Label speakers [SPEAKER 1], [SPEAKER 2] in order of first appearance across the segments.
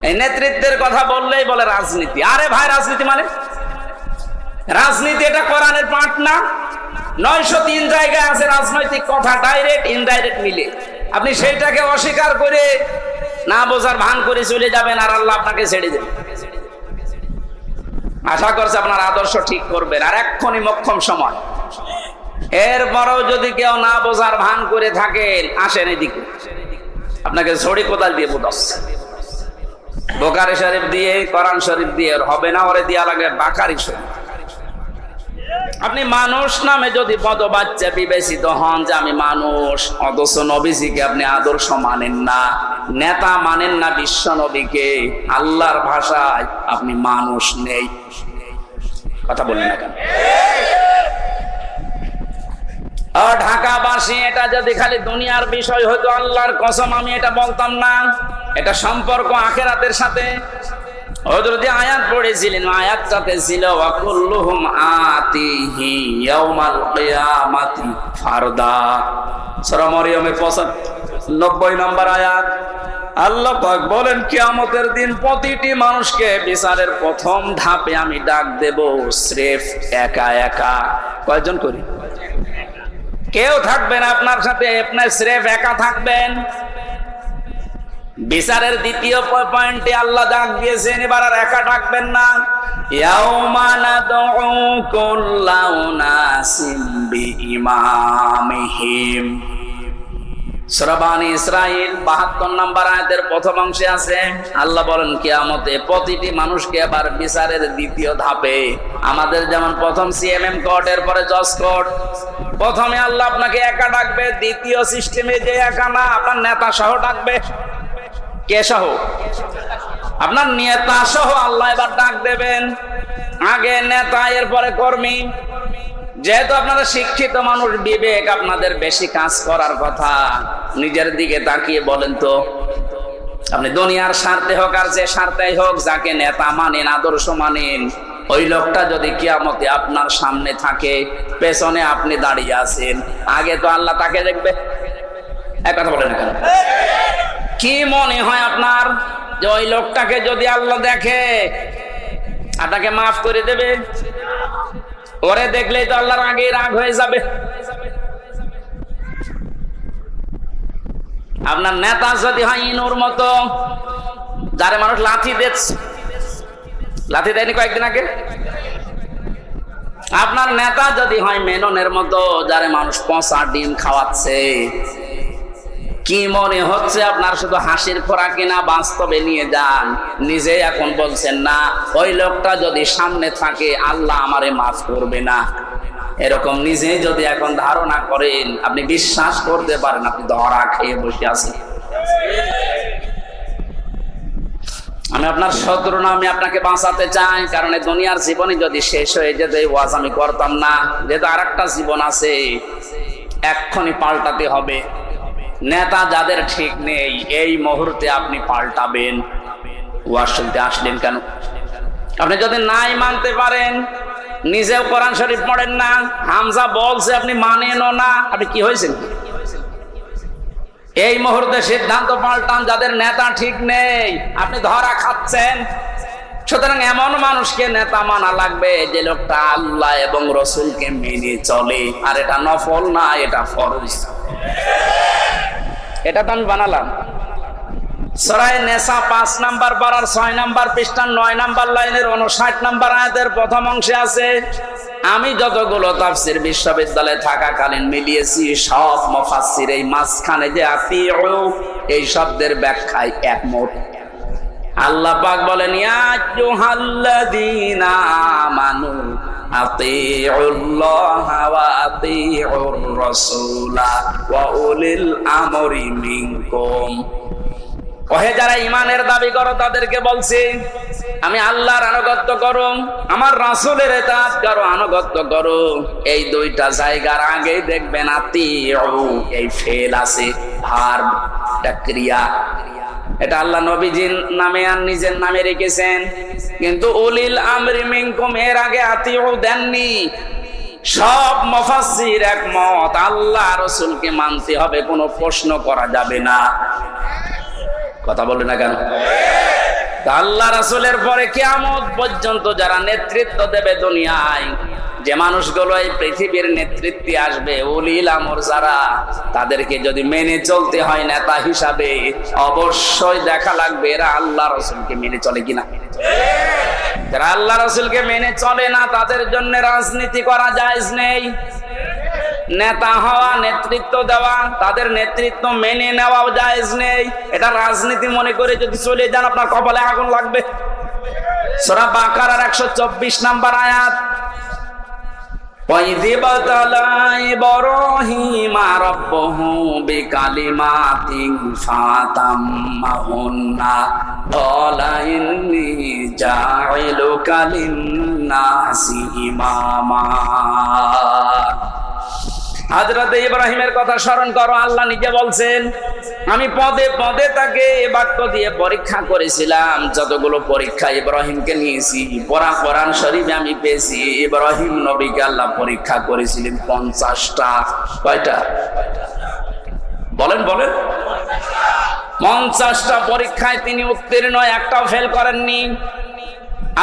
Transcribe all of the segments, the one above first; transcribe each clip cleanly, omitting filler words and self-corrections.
[SPEAKER 1] এই নেতৃত্বের কথা বললেই বলে রাজনীতি। আরে ভাই, রাজনীতি মানে রাজনীতি এটা কোরআনের পাঠ না। 903 জায়গায় আছে রাজনৈতিক কথা, ডাইরেক্ট ইনডাইরেক্ট মিলে। আপনি সেইটাকে অস্বীকার করে না বোঝার ভান করে চলে যাবেন, আর আল্লাহ আপনাকে ছেড়ে দেবেন। আশা করছে আপনার আদর্শ ঠিক করবেন, আর এক্ষুনি মোক্ষম সময়। এরপরেও যদি কেউ না বোঝার ভান করে থাকেন, আসেন এদিকে, আপনাকে ছড়ি কোদাল দিয়ে বুঝাচ্ছে। বোখারি শরীফ দিয়ে, কোরআন শরীফ দিয়ে হবে না, ওরে দিয়া লাগে বাকারি শরীফ। আপনি মানুষ নামে যদি পদবাচ্চা বিবেচিত হন যে আমি মানুষ, অথচ নবীজিকে আপনি আদর্শ মানেন না, নেতা মানেন না বিশ্ব নবীকে, আল্লাহর ভাষায় আপনি মানুষ নেই। কথা বলেন না কেন? ঢাকাবাসী, এটা যদি খালি দুনিয়ার বিষয় হতো, আল্লাহর কসম আমি এটা বলতাম না। এটা সম্পর্ক আখিরাতের সাথে। হযরত আয়াত পড়েছিলেন, আয়াতটাতে ছিল ওয়াকুল্লুহুম আতিহি ইয়াউমাল কিয়ামাতি ফারদা। সূরা মরিয়মের 95 নম্বর আয়াত। আল্লাহ পাক বলেন, কিয়ামতের দিন প্রতিটি মানুষকে বিচারের প্রথম ধাপে আমি ডাক দেব স্রেফ একা একা। কয়জন করি? কেউ থাকবেন আপনার সাথে, আপনি স্রেফ একা থাকবেন। বিচারের দ্বিতীয় পয়েন্টে আল্লাহ ডাক দিয়েছেন, এবার আর একা ডাকবেন না। ইয়াউমা নাদউ কুল্লা উনাসিম বিইমামিহিম। সূরা বানী ইসরাঈল 72 নম্বর আয়াতের প্রথম অংশে আছে, আল্লাহ বলেন কিয়ামতে প্রতিটি মানুষকে এবার বিচারের দ্বিতীয় ধাপে, আমাদের যেমন প্রথম সিএমএম কোর্ট, এরপরে জজ কোর্ট, প্রথমে আল্লাহ আপনাকে একা ডাকবে, দ্বিতীয় সিস্টেমে যে একা না, আপনার নেতা সহ ডাকবে। কে সহ? আপনার নেতা সহ আল্লাহ এবার ডাক দেবেন। আগে নেতা, এরপরে কর্মী। যেহেতু আপনারা শিক্ষিত মানুষ, বিবেক আপনাদের বেশি কাজ করার কথা, নিজের দিকে তাকিয়ে বলেন তো, আপনি দুনিয়ার স্বার্থে হোক আর যে স্বার্থেই হোক, যাকে নেতা মানেন, আদর্শ মানেন, ওই লোকটা যদি কিয়ামতে আপনার সামনে থাকে, পেছনে আপনি দাঁড়িয়ে আছেন, আগে তো আল্লাহ তাকে দেখবে। এক কথা বলেন না? কি মনে হয় আপনার যে ওই লোকটাকে যদি আল্লাহ দেখে আপনাকে মাফ করে দেবে? ওরে দেখলেই তো আল্লাহর আগে রাগ হয়ে যাবে। আপনার নেতা যদি হয় ইনুর মতো, যারে মানুষ লাথি দিচ্ছে, লাথি দেয়নি কয়েকদিন আগে? আপনার নেতা যদি হয় মেননের মতো, যারে মানুষ পচা ডিম খাওয়াচ্ছে, কি মনে হচ্ছে আপনার শুধু হাসির খোরাকি না, বাস্তবে নিয়ে যান। নিজে এখন বলছেন না, ওই লোকটা যদি সামনে থাকে আল্লাহ আমারে মাফ করবে না, এরকম নিজে যদি এখন ধারণা করেন, আপনি বিশ্বাস করতে পারেন আপনি ধরা খেয়ে বসে আছেন। আমি আপনার শত্রু না, আমি আপনাকে বাঁচাতে চাই। কারণ এই দুনিয়ার জীবনে যদি শেষ হয়ে যেত, এই ওয়াজ আমি করতাম না। যেহেতু আর একটা জীবন আছে, এক্ষুনি পাল্টাতে হবে। নেতা যাদের ঠিক নেই, এই মুহূর্তে আপনি পাল্টাবেন। ওয়াজ শুনতে আসলেন কেন? আপনি যদি নাই মানতে পারেন, নিজেও কোরআন শরীফ পড়েন না, হামজা বলছে আপনি মানেনও না, আপনি কি হয়েছেন? এই মুহূর্তে সিদ্ধান্ত পাল্টান। যাদের নেতা ঠিক নেই, আপনি ধরা খাচ্ছেন। সুতরাং এমন মানুষকে নেতা মানা লাগবে যে লোকটা আল্লাহ এবং রসুলকে মেনে চলে। আর এটা নফল না, এটা ফরজ। এটা তো আমি বানালাম। সূরা নেসা 5 নাম্বার পারার 6 নাম্বার পৃষ্ঠার 9 নাম্বার লাইনের 59 নাম্বার আয়াতের প্রথম অংশে আছে, আমি যতগুলো তাফসীর বিশ্ববিদ্যালয়ে থাকাকালীন মিলিয়েছি, সব মুফাসসির এই মাঝখানে যে আতিউ এই শব্দের ব্যাখ্যায় একমত। আল্লাহ পাক বলেন, ইয়া আইয়ুহাল্লাযীনা আমানু আতিউল্লাহা ওয়া আতিউর রাসূলা ওয়া উলিল আমরি মিনকুম। ওহে যারা ঈমানের দাবি করো, তাদেরকে বলছি আমি আল্লাহর আনুগত্য করো, আমার রাসূলের ইতাআত করো, আনুগত্য করো। এই দুইটা জায়গার আগে দেখবেন আতিউ এই ফেল আছে, ভার্ব, এটা ক্রিয়া। এটা আল্লাহ নবীজির নামে আর নিজের নামে রেখেছেন, কিন্তু উলিল আমরি মিনকুম এর আগে আতিউ দেননি। সব মুফাসসির একমত, আল্লাহ রাসূলকে মানতে হবে, কোনো প্রশ্ন করা যাবে না। কথা বলে না কেন? আল্লাহ রাসূলের পরে কিয়ামত পর্যন্ত যারা নেতৃত্ব দেবে দুনিয়ায়, যে মানুষগুলো এই পৃথিবীর নেতৃত্বে আসবে, উলিল আমর যারা, তাদেরকে যদি মেনে চলতে হয় নেতা হিসাবে, অবশ্যই দেখা লাগবে এরা আল্লাহ রাসূলকে মেনে চলে কিনা। যারা আল্লাহ রাসূলকে মেনে চলে না, তাদের জন্য রাজনীতি করা জায়েজ নেই। নেতা হওয়া, নেতৃত্ব দেওয়া, তাদের নেতৃত্ব মেনে নেওয়াও জায়েজ নেই। এটা রাজনীতি মনে করে যদি চলে যান, আপনার কপালে আগুন লাগবে। সূরা বাকারার 124 নম্বর আয়াত, وَإِذِ ابْتَلَى إِبْرَاهِيمَ رَبُّهُ بِكَلِمَاتٍ فَأَتَمَّهُنَّ قَالَ إِنِّي جَاعِلُكَ لِلنَّاسِ إِمَامًا। হযরত ইব্রাহিমের কথা স্মরণ করো। আল্লাহ নিজে বলছেন, আমি পদে পদে তাকে বাক্য দিয়ে পরীক্ষা করেছিলাম। যতগুলো পরীক্ষা ইব্রাহিমকে নিয়েছি, কোরআন শরীফে আমি পেয়েছি ইব্রাহিম নবীকে আল্লাহ পরীক্ষা করেছিলেন 50টা। কয়টা বলেন বলেন? 50টা পরীক্ষায় তিনি উত্তীর্ণ, একটাও ফেল করেননি।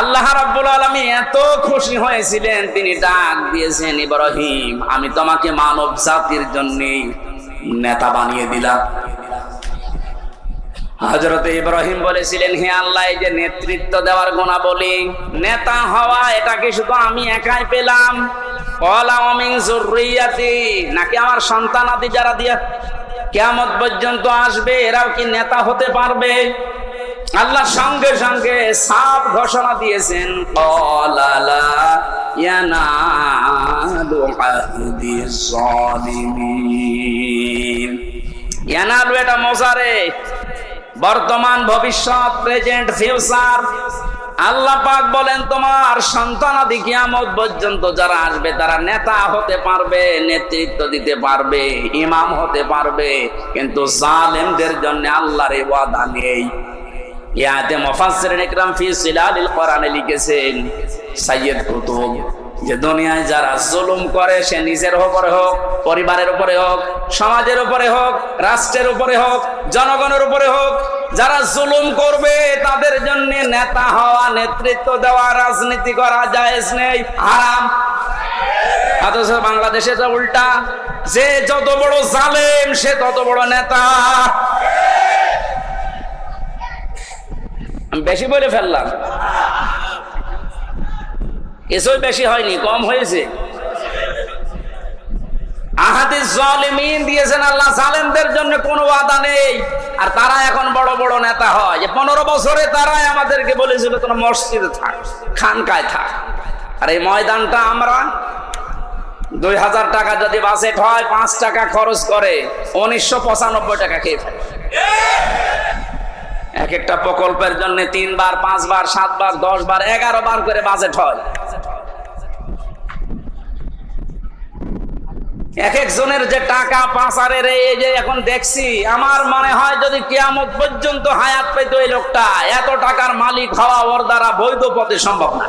[SPEAKER 1] আল্লাহ রাব্বুল আলামিন এত খুশি হয়েছিলেন, তিনি ডাক দিয়েছেন, ইব্রাহিম আমি তোমাকে মানব জাতির জন্য নেতা বানিয়ে দিলাম। হযরত ইব্রাহিম বলেছিলেন, হে আল্লাহ, এই যে নেতৃত্ব দেওয়ার গুণাবলী, নেতা হওয়া, এটা কি শুধু আমি একাই পেলাম? ক্বালা ওয়া মিন যুররিয়াতি, নাকি আমার সন্তানাদি যারা দিয়া কিয়ামত পর্যন্ত আসবে, এরাও কি নেতা হতে পারবে? আল্লাহ সঙ্গে সঙ্গে সাফ ঘোষণা দিয়েছেন, ক্বালা লা ইয়ানালু আহদিস যালিমিন। ইয়ানালু এটা মোজারে, বর্তমান, ভবিষ্যৎ, প্রেজেন্ট, ফিউচার। আল্লাহ পাক বলেন, তোমার সন্তানাদি কিয়ামত পর্যন্ত যারা আসবে, তারা নেতা হতে পারবে, নেতৃত্ব দিতে পারবে, ইমাম হতে পারবে, কিন্তু জালেমদের জন্য আল্লাহর এই ওয়াদা নেই। ইয়াতে মুফাসসিরিন ইকরাম ফি সিলালিল কোরআনে লিখেছেন সাইয়্যিদ কুতুব, যে দুনিয়ায় যারা জুলুম করে, সে নিজের উপরে হোক, পরিবারের উপরে হোক, সমাজের উপরে হোক, রাষ্ট্রের উপরে হোক, জনগণের উপরে হোক, যারা জুলুম করবে তাদের জন্য নেতা হওয়া, নেতৃত্ব দেওয়া, রাজনীতি করা জায়েজ নেই, হারাম। অথচ বাংলাদেশে তো উল্টা, যে যত বড় জালেম সে তত বড় নেতা। আমি বেশি বলে ফেললাম? কিছুই বেশি হয়নি, কম হয়েছে। আহাদিস জালিমিন দিয়েছেন আল্লাহ, জালেমদের জন্য কোনো ওয়াদা নেই। আর তারা এখন বড় বড় নেতা হয়। যে 15 বছরে তারাই আমাদেরকে বলেছিল তোমরা মসজিদে থাক, খানকায় থাক। আর এই ময়দানটা আমরা 2000 টাকা যদি বাজেট হয়, 5 টাকা খরচ করে 1995 টাকা খেয়ে ফেলে। এক একটা প্রকল্পের জন্য 3 বার, 5 বার, 7 বার, 10 বার, 11 বার করে বাজেট হয়। এক একজনের যে টাকা পাচারের, এই যে এখন দেখছি, আমার মনে হয় যদি কিয়ামত পর্যন্ত হায়াত পেত এই লোকটা, এত টাকার মালিক হওয়া ওর দ্বারা বৈধ পথে সম্ভব না।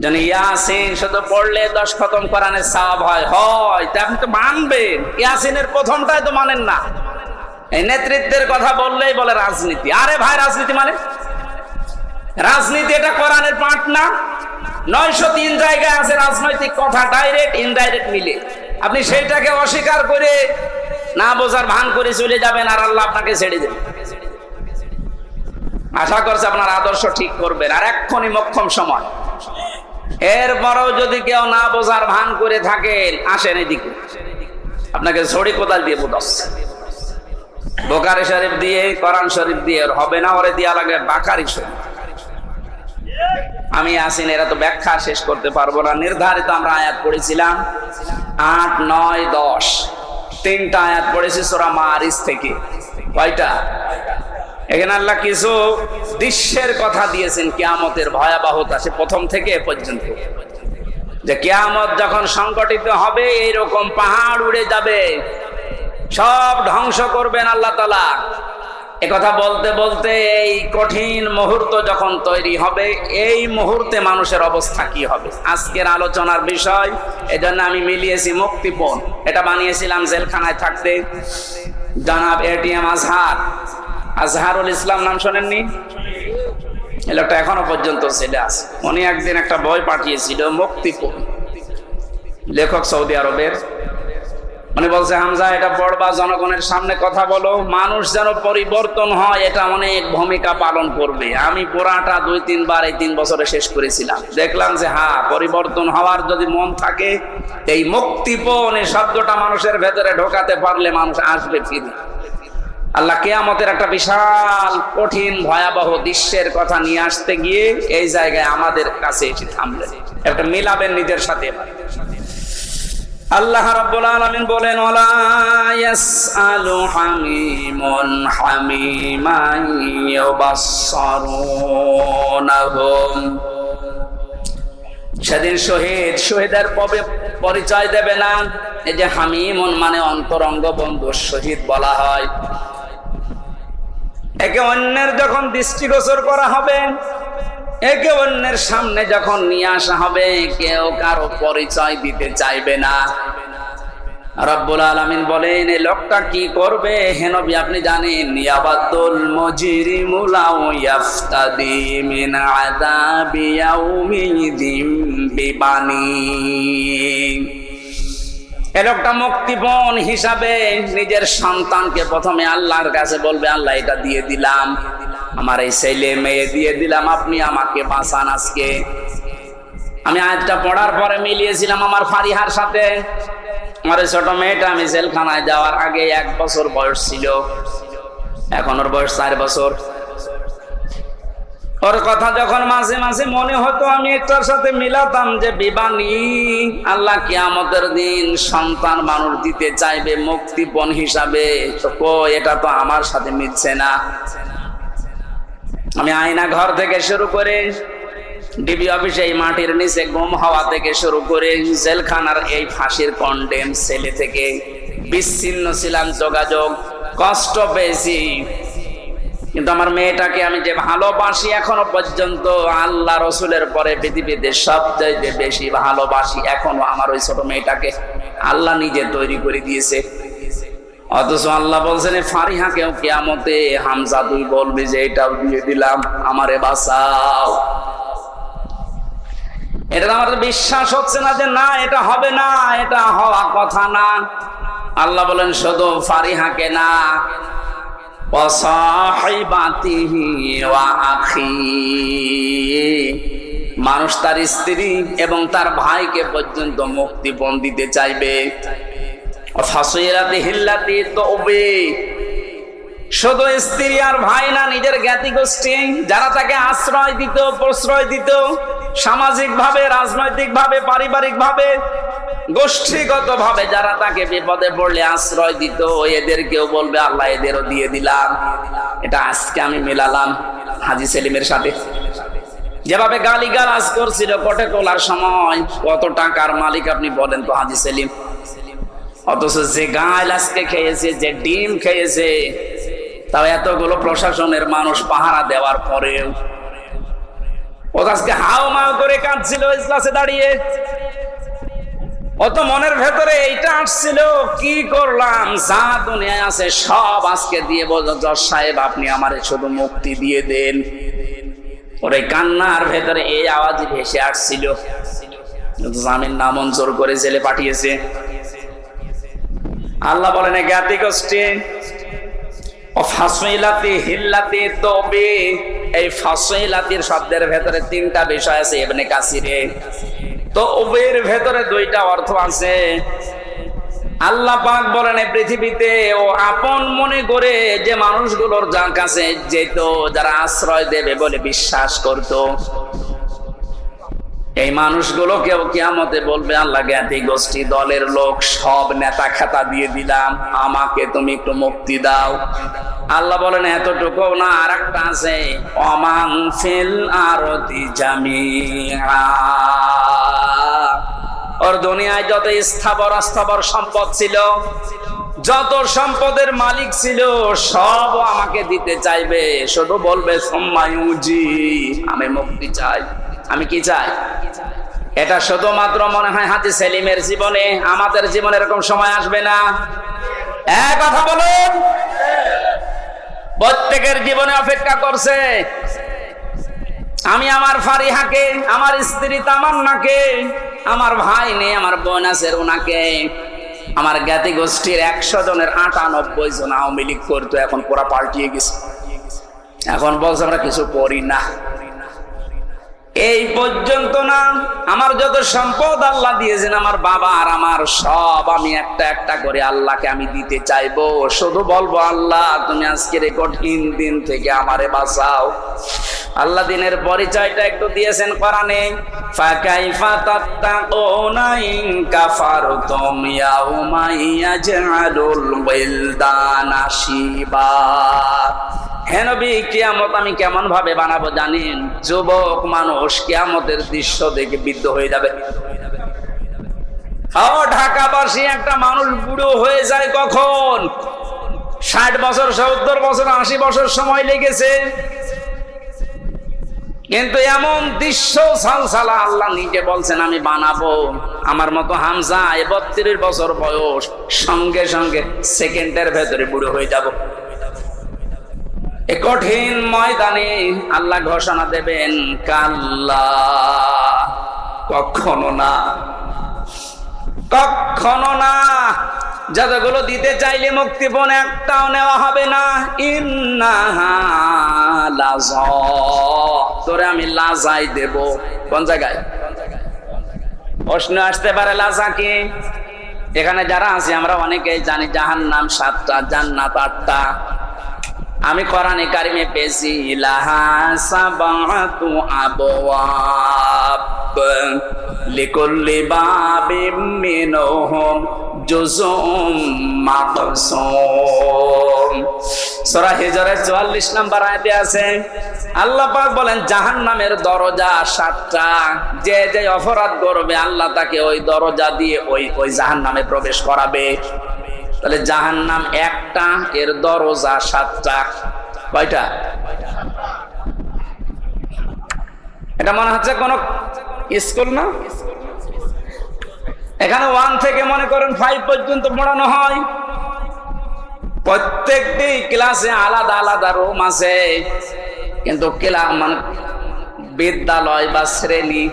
[SPEAKER 1] যেন ইয়াসিন শুধু পড়লে 10 খতম কোরআনের সওয়াব হয়, তা আপনি তো মানবেন। ইয়াসিনের প্রথমটাই তো মানেন না। এই নেতৃত্বের কথা বললেই বলে রাজনীতি। আরে ভাই, রাজনীতি মানে রাজনীতি এটা কোরআনের পাঠ না। 903 জায়গায় আছে রাজনৈতিক কথা, ডাইরেক্ট ইনডাইরেক্ট মিলে। আপনি সেইটাকে অস্বীকার করে না বোঝার ভান করে চলে যাবেন, আর আল্লাহ আপনাকে ছেড়ে দেবেন। আশা করছে আপনার আদর্শ ঠিক করবেন, আর এক্ষুনি মোক্ষম সময়। এরপরেও যদি কেউ না বোঝার ভান করে থাকেন, আসেন এদিকে, আপনাকে ছড়ি কোদাল দিয়ে বুঝাচ্ছে। বুখারী শরীফ দিয়ে, কোরআন শরীফ দিয়ে হবে না, ওরে দেয়া লাগে বাকারি শরীফ। আমি আসিন, এরা তো ব্যাখ্যা শেষ করতে পারবো না। নির্ধারিত আমরা আয়াত পড়েছিলাম 8, 9, 10, 3টা আয়াত পড়েছি সূরা মারিজ থেকে। কয়টা? এখানে আল্লাহ কিছু দৃশ্যের কথা দিয়েছেন, কিয়ামতের ভয়াবহতা, সে প্রথম থেকে এ পর্যন্ত। যে কিয়ামত যখন সংগঠিত হবে, এইরকম পাহাড় উড়ে যাবে, সব ধ্বংস করবেন আল্লাহ তাআলা। একথা বলতে বলতে এই কঠিন মুহূর্ত যখন তৈরি হবে, এই মুহূর্তে মানুষের অবস্থা কি হবে আজকের আলোচনার বিষয়। এজন্য আমি মিলিয়েছি মুক্তিপণ। এটা বানিয়েছিলাম জেলখানায় থাকতে। জনাব এটিএম আজহারুল ইসলাম নাম শোনেননি? এই লোকটা এখনো পর্যন্ত ছেলে আছে। উনি একদিন একটা বই পাঠিয়েছিল মুক্তিপণ, লেখক সৌদি আরবের। উনি বলছে, হামজা এটা পড়বা, জনগণের সামনে কথা বলো, মানুষ যেন পরিবর্তন হয়, এটা অনেক ভূমিকা পালন করবে। আমি পুরাটা 2-3 বার এই 3 বছরে শেষ করেছিলাম। দেখলাম যে হ্যাঁ, পরিবর্তন হওয়ার যদি মন থাকে, এই মুক্তিপণ এই শব্দটা মানুষের ভেতরে ঢোকাতে পারলে মানুষ আসবে ফিরে। আল্লাহ কিয়ামতের একটা বিশাল কঠিন ভয়াবহ দৃশ্যের কথা নিয়ে আসতে গিয়ে এই জায়গায় আমাদের কাছে এসে থামলেন। একটা মিলাবেন নিজের সাথে। আল্লাহ রাব্বুল আলামিন বলেন, ওয়ালা ইয়াসআলু হামিমুন হামিমান ইউবাসসারুনহুম। সেদিন শহীদের পরিচয় দেবে না। এই যে হামিমুন মানে অন্তরঙ্গ বন্ধু, শহীদ বলা হয়। একে অন্যের যখন দৃষ্টিগোচর করা হবে, একে অন্যের সামনে যখন নিয়ে আসা হবে, কেউ কারো পরিচয় দিতে চাইবে না। রব্বুল আলামিন বলেন, এই লোকটা কি করবে হে নবী আপনি জানেন? ইয়াবাদুল মুজরিমু লাউ ইয়াফতাদি মিন আযাবি ইয়াউমিযিম বিবানি। এই লোকটা মুক্তিপণ হিসাবে নিজের সন্তানকে প্রথমে আল্লাহর কাছে বলবে, আল্লাহ এটা দিয়ে দিলাম, আমার এই ছেলে মেয়ে দিয়ে দিলাম, আপনি আমাকে বাঁচান আজকে। আমি আয়াতটা পড়ার পরে মিলিয়েছিলাম আমার ফারিহার সাথে। আমার ছোট মেয়েটা আমি জেলখানায় যাওয়ার আগে 1 বছর বয়স ছিল, এখন ওর বয়স 4 বছর। ওর কথা যখন মাঝে মাঝে মনে হতো, আমি এটার সাথে মিলাতাম যে বিবানী, আল্লাহ কিয়ামতের দিন সন্তান মানুষ দিতে চাইবে মুক্তিপণ হিসাবে। তো এটা তো আমার সাথে মিলছে না। আমি আয়না ঘর থেকে শুরু করে ডিবি অফিসে এই মাটির নিচে গুম হওয়া থেকে শুরু করে জেলখানার এই ফাঁসির কন্ডেম সেলে থেকে বিচ্ছিন্ন ছিলাম, যোগাযোগ কষ্ট পেয়েছি। কিন্তু আমার মেয়েটাকে আমি যে ভালোবাসি এখনো পর্যন্ত, আল্লাহ রসুলের পরে পৃথিবীতে সবচাইতে বেশি ভালোবাসি এখনো আমার ওই ছোট মেয়েটাকে। আল্লাহ নিজে তৈরি করে দিয়েছে। অথচ আল্লাহ বলছেন, ফারিহাকেও কিয়ামতে হামজা তুই বলবি যে এটাও দিয়ে দিলাম, আমারে বাঁচাও। এটা আমার বিশ্বাস হচ্ছে না যে না এটা হবে না, এটা হওয়া কথা না। আল্লাহ বলেন শুধু ফারিহাকে না, ওয়াসাহিবাতিহি ওয়া আখি, মানুষ তার স্ত্রী এবং তার ভাইকে পর্যন্ত মুক্তিপণ দিতে চাইবে। ফাসিলাতিহিল্লাতি তওবি, শুধু স্ত্রী আর ভাই না, নিজের জ্ঞাতি গোষ্ঠী যারা তাকে আশ্রয় দিত, প্রশ্রয় দিত, সামাজিক ভাবে, রাজনৈতিক ভাবে, পারিবারিক ভাবে, গোষ্ঠীগত ভাবে যারা তাকে বিপদে পড়লে আশ্রয় দিত, এদেরকেও বলবে আল্লাহ এদেরও দিয়ে দিলাম। এটা আজকে আমি মেলালাম হাজী সেলিমের সাথে। যেভাবে গালিগালাজ করছিল কোটে তোলার সময়, কত টাকার মালিক আপনি বলেন তো হাজী সেলিম। অথচ যে গাল আজকে খেয়েছে, যে ডিম খেয়েছে, তাও এতগুলো প্রশাসনের মানুষ পাহারা দেওয়ার পরেও ও আজকে হাও মাও করে কাঁদছিল ইজলাসে দাঁড়িয়ে। অত মনের ভেতরে এইটা আসছিল, কি করলাম, যা দুনিয়ায় আছে সব আজকে দিয়ে বলতো, জজ সাহেব আপনি আমারে শুধু মুক্তি দিয়ে দেন। ওর এই কান্নার ভেতরে এই আওয়াজই ভেসে আসছিল। জামিন নামঞ্জুর করে জেলে পাঠিয়েছে। আল্লাহ বলেন জ্ঞাতি গোষ্ঠী ফাসিলাতি হিল্লাতি তওবি, এই ফাসিলাতির শব্দের ভেতরে 3টা বিষয় আছে ইবনে কাসিরে। তওবির ভেতরে 2টা অর্থ আছে। আল্লাহ পাক বলেন এই পৃথিবীতে ও আপন মনে করে যে মানুষগুলোর যার কাছে যেত, যারা আশ্রয় দেবে বলে বিশ্বাস করত, এই মানুষগুলোকেও কিয়ামতে বলবে আল্লাহ জ্ঞাতি গোষ্ঠী দলের লোক সব নেতা খেতা দিয়ে দিলাম, আমাকে তুমি একটু মুক্তি দাও। আল্লাহ বলেন এতটুকু না, আর একটা আছে, ওমান ফিল আরদি জামিআ, ওর দুনিয়ায় যত স্থাবর অস্থাবর সম্পদ ছিল, যত সম্পদের মালিক ছিল সব আমাকে দিতে চাইবে, শুধু বলবে সোম্মায়ুজি, আমি মুক্তি চাই। আমি কি চাই? এটা শুধুমাত্র মনে হয় হাজী সেলিমের জীবনে, আমাদের জীবনে এরকম সময় আসবে না। এক কথা বলুন, প্রত্যেকের জীবনে অপেক্ষা করছে। আমি আমার ফারিহাকে, আমার স্ত্রী তামান্নাকে, আমার ভাই নেই, আমার বোন আছে ওনাকে, আমার জ্ঞাতি গোষ্ঠীর 100 জনের 98 জন আওয়ামী লীগ করতো, এখন পুরা পাল্টিয়ে গেছে। এখন বলছে আমরা কিছু করি না। এই পর্যন্ত না, আমার যত সম্পদ আল্লাহ দিয়েছেন, আমার বাবা আর আমার সব, আমি একটা একটা করে আল্লাহকে আমি দিতে চাইবো। শুধু বলবো আল্লাহ তুমি আজকের এই কঠিন দিন থেকে আমারে বাঁচাও। আল্লাহ দিনের পরিচয়টা একটু দিয়েছেন কোরআনে, ফাকাইফা তাত্তাকুনা ইন কাফারতুম ইয়াউমা ইয়াজআলুল ওয়ালদানা শিবা। হে নবী, কিয়ামত আমি কেমন ভাবে বানাবো জানেন? যুবক মানুষ কিয়ামতের দৃশ্য দেখে বিদ্ধ হয়ে যাবে। ঢাকাবাসী একটা মানুষ বুড়ো হয়ে যায় কখন? 60 বছর, 70 বছর, 80 বছর সময় লেগেছে, কিন্তু এমন দৃশ্য সালসালা আল্লাহ নিজে বলছেন আমি বানাবো। আমার মতো হামজা 32 বছর বয়স, সঙ্গে সঙ্গে সেকেন্ডের ভেতরে বুড়ো হয়ে যাব। এ কঠিন ময়দানে আল্লাহ ঘোষণা দেবেন, কাল্লা, কখনো না, কখনো না। যতগুলো দিতে চাইলে মুক্তিপণ একটাও নেওয়া হবে না। ইন্নাহা লাযা, তোরে আমি লাজাই দেব। কোন জায়গায়? প্রশ্ন আসতে পারে লাজা কি? এখানে যারা আছি আমরা অনেকেই জানি জাহান্নাম 7টা, জান্নাত 8টা। আমি কোরআনে কারিমে পেয়েছি লাহা সাবাতু আবওয়াব লিকুল্লি বাবিম মিনহুম জুজুম মাকসুম। সূরা হিজরের 44 নম্বর আয়াতে আছে, আল্লাহ পাক বলেন জাহান্নামের দরজা 7টা। যে যে অপরাধ করবে আল্লাহ তাকে ওই দরজা দিয়ে ওই জাহান্নামে প্রবেশ করাবে। তাহলে জাহান্নাম একটা, এর দরজা 7টা। কয়টা? এটা মনে হচ্ছে কোন স্কুল না? এখানে 1 থেকে মনে করেন 5 পর্যন্ত পড়ানো হয়। প্রত্যেকটি ক্লাসে আলাদা আলাদা রুম আছে, কিন্তু মানে বিদ্যালয় বা শ্রেণী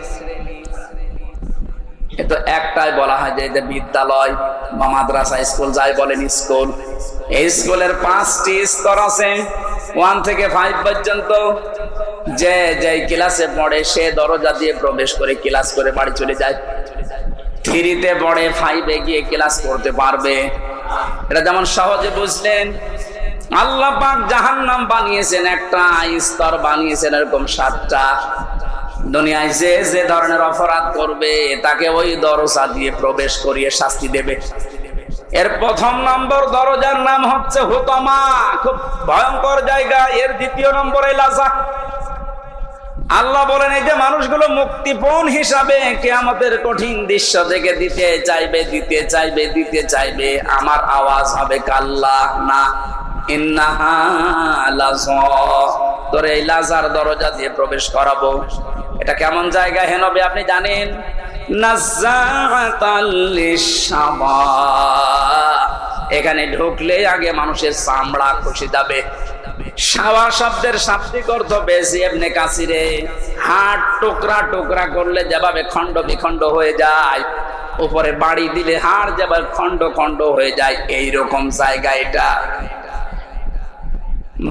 [SPEAKER 1] তো একটাই বলা হয় যে বিদ্যালয় বা মাদ্রাসা, স্কুল যাই বলেন স্কুল। এই স্কুলের 5টি স্তর আছে, 1 থেকে 5 পর্যন্ত। যে যে ক্লাসে পড়ে সে দরজা দিয়ে প্রবেশ করে ক্লাস করে বাড়ি চলে যায়। 3-তে পড়ে, 5-এ গিয়ে ক্লাস করতে পারবে। এটা যেমন সহজে বুঝলেন। আল্লাহ পাক জাহান্নাম বানিয়েছেন একটা, স্তর বানিয়েছেন এরকম 7টা। দুনিয়ায় যে যে ধরনের অপরাধ করবে তাকে ওই দরজা দিয়ে প্রবেশ করিয়ে শাস্তি দেবে। এর 1 নম্বর দরজার নাম হচ্ছে হুতামা, খুব ভয়ঙ্কর জায়গা। এর 2 নম্বরে লাজা। আল্লাহ বলেন এই যে মানুষগুলো মুক্তিপণ হিসাবে কিয়ামতের কঠিন দৃশ্য থেকে দিতে চাইবে, দিতে চাইবে, দিতে চাইবে, আমার আওয়াজ হবে কাল্লা, না, ইন্নাহা লাযা, তোরে এই লাজার দরজা দিয়ে প্রবেশ করাবো। এটা কেমন জায়গা হে নবী আপনি জানেন? নাযাআতাল লিশাওয়া, এখানে ঢুকলে আগে মানুষের চামড়া খসে যাবে। শাওয়া শব্দের শাব্দিক অর্থ পেয়েছি ইবনে কাসিরে, হাড় টুকরা টুকরা করলে যেভাবে খণ্ড বিখণ্ড হয়ে যায়, উপরে বাড়ি দিলে হাড় যেভাবে খণ্ড খণ্ড হয়ে যায়, এইরকম জায়গা এটা।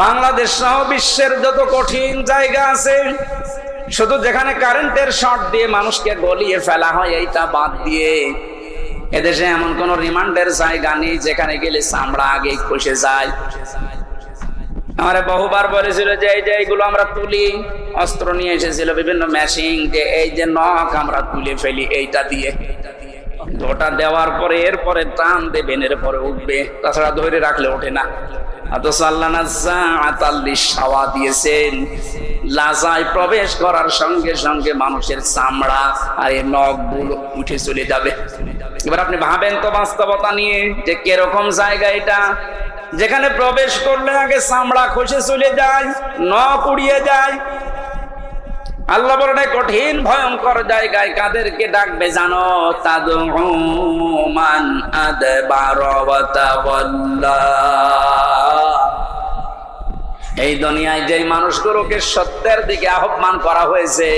[SPEAKER 1] বাংলাদেশ সহ বিশ্বের যত কঠিন জায়গা আছে, শুধু যেখানে কারেন্টের শর্ট দিয়ে মানুষকে গলিয়ে ফেলা হয় এইটা বাদ দিয়ে এদেশে এমন কোন রিমান্ডের জায়গা নেই যেখানে গেলে চামড়া আগে খসে যায়। আমারে বহুবার বলেছিল যে এই যে এইগুলো আমরা তুলি, অস্ত্র নিয়ে এসেছিল বিভিন্ন মেশিন, যে এই যে নখ আমরা তুলে ফেলি এইটা দিয়ে। ওটা দেওয়ার পরে এরপরে টান দেবেন, এরপরে উঠবে, তাছাড়া ধরে রাখলে ওঠে না। অথচ আল্লাহ নাযাআতাল লিশাওয়া দিয়েছেন, লাজায় প্রবেশ করার সঙ্গে সঙ্গে মানুষের চামড়া আর এই নখগুলো উঠে চলে যাবে। এবার আপনি ভাবেন তো বাস্তবতা নিয়ে যে কিরকম জায়গা এটা, যেখানে প্রবেশ করলে আগে চামড়া খসে চলে যায়, নখ উড়িয়ে যায়। আল্লাহ বলেন কঠিন ভয়ঙ্কর জায়গায় কাদেরকে ডাকবে জানো? তাদউ মান আদবারা ওয়া তাওয়াল্লা। এই দুনিয়ায় যে মানুষগুলোকে সত্যের দিকে আহ্বান করা হয়েছে,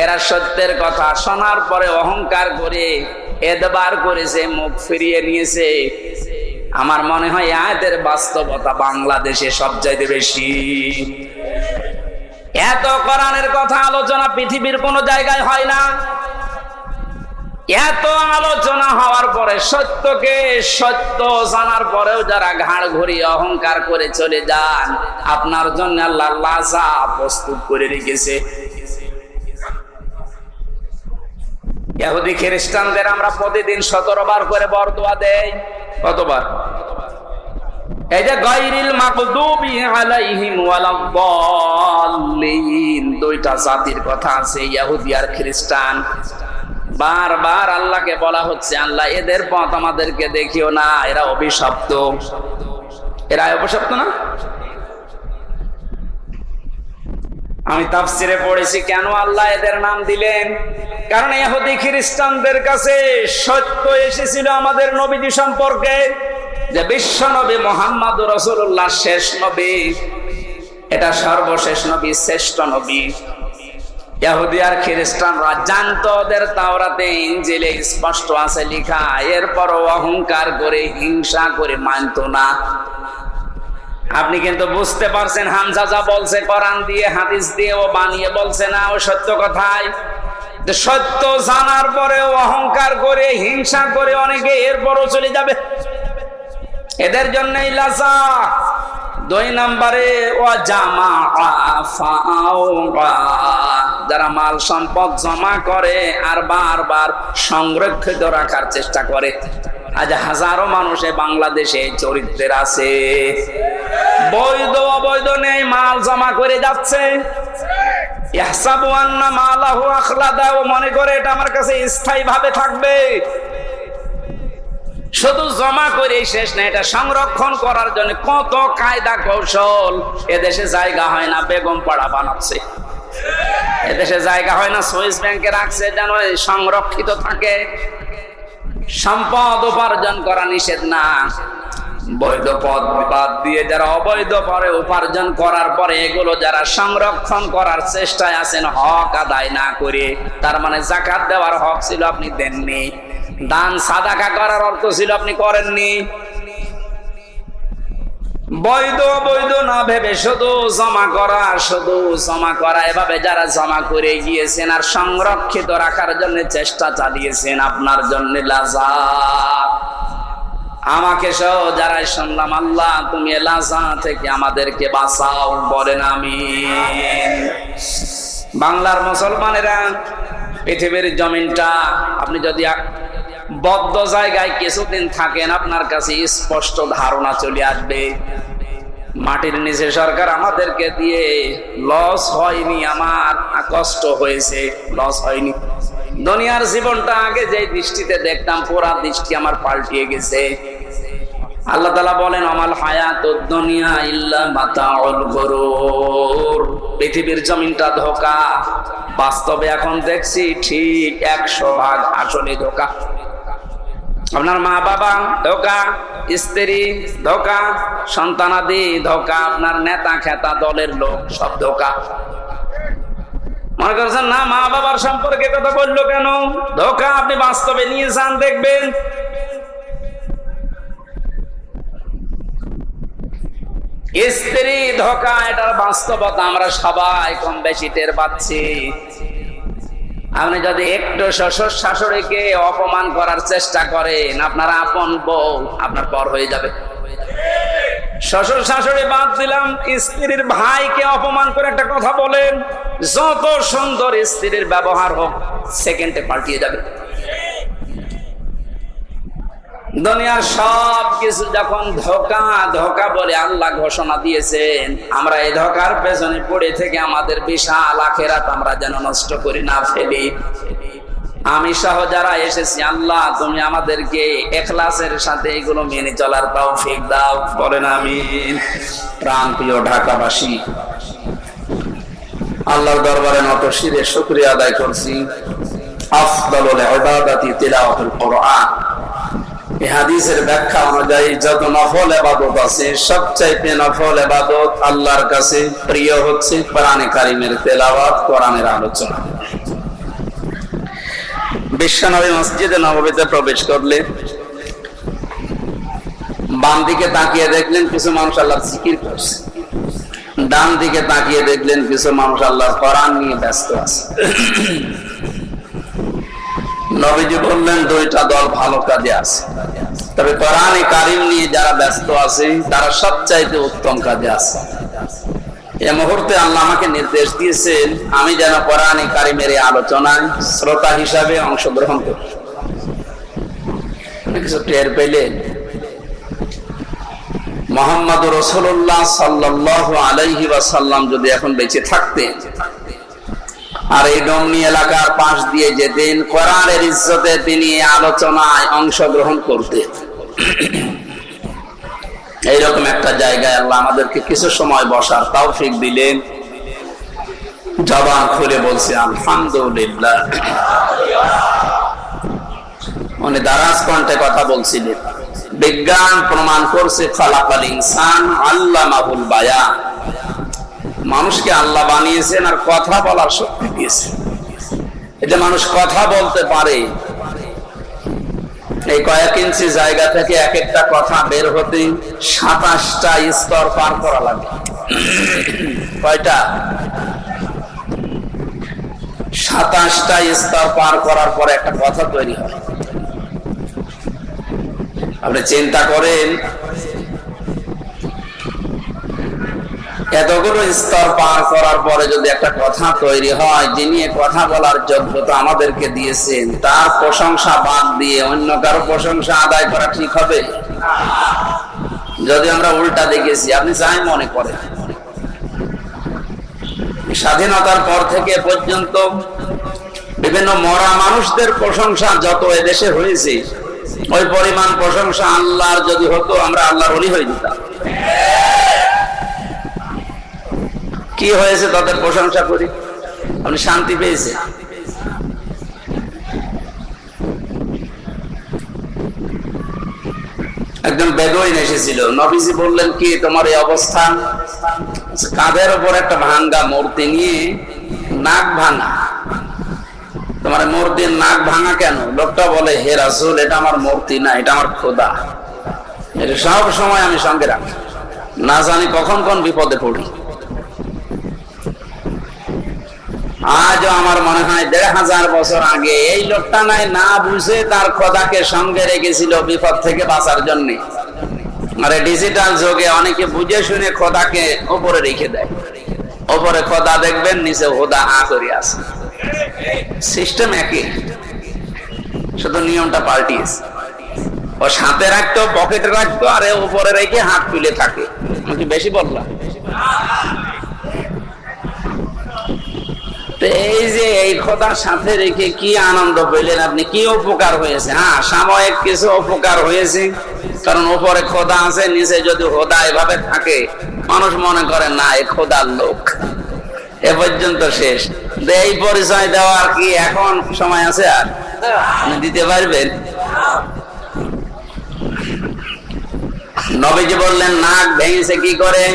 [SPEAKER 1] এরা সত্যের কথা শোনার পরে অহংকার করে এদবার করেছে, মুখ ফিরিয়ে নিয়েছে। আমার মনে হয় আয়াতের বাস্তবতা বাংলাদেশে সবচাইতে বেশি। এত কোরআনের কথা আলোচনা পৃথিবীর কোন জায়গায় হয় না। এত আলোচনা হওয়ার পরে সত্যকে সত্য জানার পরেও যারা ঘাড় ঘুরিয়ে অহংকার করে চলে যান, আপনার জন্য আল্লাহ লাজা প্রস্তুত করে রেখেছে। ইহুদি খ্রিস্টানদের আমরা প্রতিদিন 17 বার করে বরদোয়া দেই। কতবার? এই যে গায়রিল মাগদুবি আলাইহিম ওয়ালাদ-দাল্লিন, দুইটা জাতির কথা আছে, ইহুদি আর খ্রিস্টান। বারবার আল্লাহকে বলা হচ্ছে, আল্লাহ এদের পথ আমাদেরকে দেখিও না, এরা অভিশপ্ত। এরা অভিশপ্ত না? আমি তাফসিরে পড়েছি কেন আল্লাহ এদের নাম দিলেন। কারণ ইহুদি খ্রিস্টানদের কাছে সত্য এসেছিল আমাদের নবীজি সম্পর্কে, যে বিশ্ব নবী মুহাম্মদুর রাসূলুল্লাহ শেষ নবী, এটা সর্বশেষ নবী, শ্রেষ্ঠ নবী। ইহুদি আর খ্রিস্টানরা জানতো ওদের তাওরাতে ইনজিলে স্পষ্ট আছে লেখা, এরপরও অহংকার করে হিংসা করে মানতো না। আপনি কিন্তু বুঝতে পারছেন হামজা যা বলছে কোরআন দিয়ে হাদিস দিয়ে ও বানিয়ে বলছে না, ও সত্য কথাই। সত্য জানার পরেও অহংকার করে হিংসা করে অনেকে এরপরও চলে যাবে। এদের জন্যই লাজা। 2 নম্বরে ওয়া জামা ফাআওয়া, যারা মাল সম্পদ জমা করে আর বারবার সংরক্ষিত রাখার চেষ্টা করে। আজ হাজারো মানুষে বাংলাদেশে চরিত্রের আছে, বৈধ অবৈধ নেই, মাল জমা করে যাচ্ছে। ইহসাবু আন্না মালাহু আখলাদা, ও মনে করে এটা আমার কাছে স্থায়ী ভাবে থাকবে। শুধু জমা করে শেষ না, এটা সংরক্ষণ করার জন্য কত কায়দা কৌশল। এদেশে জায়গা হয় না, বেগম পাড়া বানাচ্ছে। এদেশে জায়গা হয় না, সুইস ব্যাংকে রাখছে যেন সংরক্ষিত থাকে। সম্পদ উপার্জন করা নিষেধ না, বৈধ পথ বাদ দিয়ে যারা অবৈধ পরে উপার্জন করার পরে এগুলো যারা সংরক্ষণ করার চেষ্টায় আছেন হক আদায় না করে, তার মানে যাকাত দেওয়ার হক ছিল আপনি দেননি, দান সাদাকা করার অর্থ ছিল আপনি করেননি। বৈধ বৈধ না ভেবে শুধু জমা করা, এভাবে যারা জমা করে গিয়েছেন আর সংরক্ষিত রাখার জন্য চেষ্টা চালিয়েছেন, আপনার জন্য লাজা। আমাকে সহ যারাই শুনলাম, আল্লাহ তুমি লাজা থেকে আমাদেরকে বাঁচাও, বলেন আমিন। বাংলার মুসলমানেরা, পৃথিবীর জমিনটা আপনি যদি বদ্ধ জায়গায় কিছুদিন থাকেন, আপনার কাছে স্পষ্ট ধারণা চলে আসবে মাটির নিচে সরকার আমাদেরকে দিয়ে লস হয়নি, আমার কষ্ট হয়েছে, লস হয়নি। দুনিয়ার জীবনটা আগে যে দৃষ্টিতে দেখতাম, পুরা দৃষ্টি আমার পাল্টিয়ে গেছে। আল্লাহ তাআলা বলেন, আমাল হায়াতুদ দুনিয়া ইল্লা মাতাউল গুরুর, পৃথিবীর জমিনটা ধোঁকা। বাস্তবে এখন দেখছি ঠিক 100% আসলে ধোঁকা। আপনার মা বাবা ধোঁকা, স্ত্রী ধোঁকা, সন্তানাদি ধোঁকা, আপনার নেতা খেতা দলের লোক সব ধোঁকা। মনে করছেন না মা বাবার সম্পর্কে কথা বললো কেন? ধোঁকা। আপনি বাস্তবে নিয়ে যান, দেখবেন। স্ত্রী ধোঁকা, এটার বাস্তবতা আমরা সবাই কম বেশি টের পাচ্ছি। আপনি যদি একটু শ্বশুর শাশুড়িকে অপমান করার চেষ্টা করেন, আপনার আপন বউ আপনার পর হয়ে যাবে। শ্বশুর শাশুড়ি বাদ দিলাম, স্ত্রীর ভাইকে অপমান করে একটা কথা বলেন, যত সুন্দর স্ত্রীর ব্যবহার হোক, সেকেন্ডে পাল্টিয়ে যাবে। দুনিয়ার সব কিছু যখন ধোঁকা ধোঁকা বলে আল্লাহ ঘোষণা দিয়েছেন, আমরা এই ধোঁকার পেছনে পড়ে থেকে আমাদের বিশাল আখিরাত আমরা যেন নষ্ট করি না ফেলি। আমি সহ যারা এসেছি, আল্লাহ তুমি আমাদেরকে ইখলাসের সাথে এগুলো মেনে চলার তৌফিক দাও, বলেন আমিন। প্রাণপ্রিয় ঢাকাবাসী, আল্লাহর দরবারে নত শিরে শুকরিয়া আদায় করছি। আফদালুল ইবাদাতি তিলাওয়াতুল কোরআন। এই হাদিসের ব্যাখ্যা অনুযায়ী যত নফল ইবাদত আছে, সবচাইতে নফল ইবাদত আল্লাহর কাছে প্রিয় হচ্ছে কোরআনে কারীমের তেলাওয়াত, কোরআনের আলোচনা। বিশ্বনবী মসজিদে নববীতে প্রবেশ করলে বাম দিকে তাকিয়ে দেখলেন কিছু মানুষ আল্লাহর জিকির করছে, ডান দিকে তাকিয়ে দেখলেন কিছু মানুষ আল্লাহর কোরআন নিয়ে ব্যস্ত আছে। নবীজি বললেন দুইটা দল ভালো কাজে আছে, তবে কোরআনে কারীম নিয়ে যারা ব্যস্ত আছে তারা সবচাইতে উত্তম কাজে আছে। এই মুহূর্তে আল্লাহ আমাকে নির্দেশ দিয়েছেন আমি যেন কোরআনে কারীমের এই আলোচনায় শ্রোতা হিসাবে অংশগ্রহণ করি। কিছু টের পেলেন? মুহাম্মদ রাসূলুল্লাহ সাল্লাল্লাহু আলাইহি ওয়াসাল্লাম যদি এখন বেঁচে থাকতেন আর এই ডমনি এলাকার পাশ দিয়ে যেতেন, কোরআনের ইজ্জতে তিনি এই আলোচনায় অংশগ্রহণ করতেন। এইরকম একটা জায়গায় আল্লাহ আমাদেরকে কিছু সময় বসার তৌফিক দিলেন। জবান খুলে বলছি আলহামদুলিল্লাহ। উনি দারাজ কণ্ঠে কথা বলছিলেন। বিজ্ঞান প্রমাণ করছে খালাকাল ইনসান আল্লামাহুল বায়ান, মানুষকে আল্লাহ বানিয়েছেন আর কথা বলার শক্তি দিয়েছেন। এটা মানুষ কথা বলতে পারে। এই কয়েক ইঞ্চি জায়গা থেকে এক একটা কথা বের হতে 27টা স্তর পার করা লাগে। কয়টা? 27টা স্তর পার করার পরে একটা কথা তৈরি হয়। আপনি চিন্তা করেন, এতগুলো স্তর পার করার পরে যদি একটা কথা তৈরি হয়, যিনি কথা বলার যোগ্যতা আমাদেরকে দিয়েছেন তার প্রশংসা বাদ দিয়ে অন্য কারো প্রশংসা আদায় করা ঠিক হবে? যদি আমরা উল্টা দেখেছি, আপনি যাই মনে করেন স্বাধীনতার পর থেকে পর্যন্ত বিভিন্ন মরা মানুষদের প্রশংসা যত এদেশে হয়েছে, ওই পরিমাণ প্রশংসা আল্লাহর যদি হতো আমরা আল্লাহর ওলি হয়ে যেতাম। কি হয়েছে তাদের প্রশংসা করি? আপনি শান্তি পেয়েছেন? একজন বেদুইন এসেছিল, নবীজি বললেন কি তোমার এই অবস্থান? কাঁধের উপর একটা ভাঙ্গা মূর্তি নিয়ে নাক ভাঙা। তোমার মূর্তির নাক ভাঙা কেন? লোকটা বলে হে রাসূল, এটা আমার মূর্তি না, এটা আমার খোদা। এটা সব সময় আমি সঙ্গে রাখি, না জানি কখন কোন বিপদে পড়ি। আজও আমার মনে হয় 1500 বছর আগে এই লোকটা না বুঝে তার খোদাকে সঙ্গে রেখেছিল বিপদ থেকে বাঁচার জন্য। আর ডিজিটাল যুগে অনেকে বুঝে শুনে খোদাকে উপরে রেখে দেয়। উপরে খোদা দেখবেন, নিচে খোদা আ করে আছে। সিস্টেম একই, শুধু নিয়মটা পাল্টিয়েছে। ও সাথে রাখতো, পকেটে রাখতো, আর উপরে রেখে হাত তুলে থাকে। আমি বেশি বললাম? এই যে এই খোদার সাথে রেখে কি আনন্দ পেলেন আপনি? কি উপকার হয়েছে? হ্যাঁ, সাময়িক কিছু উপকার হয়েছে, কারণ উপরে খোদা আছে, নিচে যদি খোদা এভাবে থাকে মানুষ মনে করে না এ খোদার লোক। এ পর্যন্ত শেষ। এই পরিচয় দেওয়ার কি এখন সময় আছে? আর দিতে পারবেন? নবীজি বললেন নাক ভেঙেছে কি করে?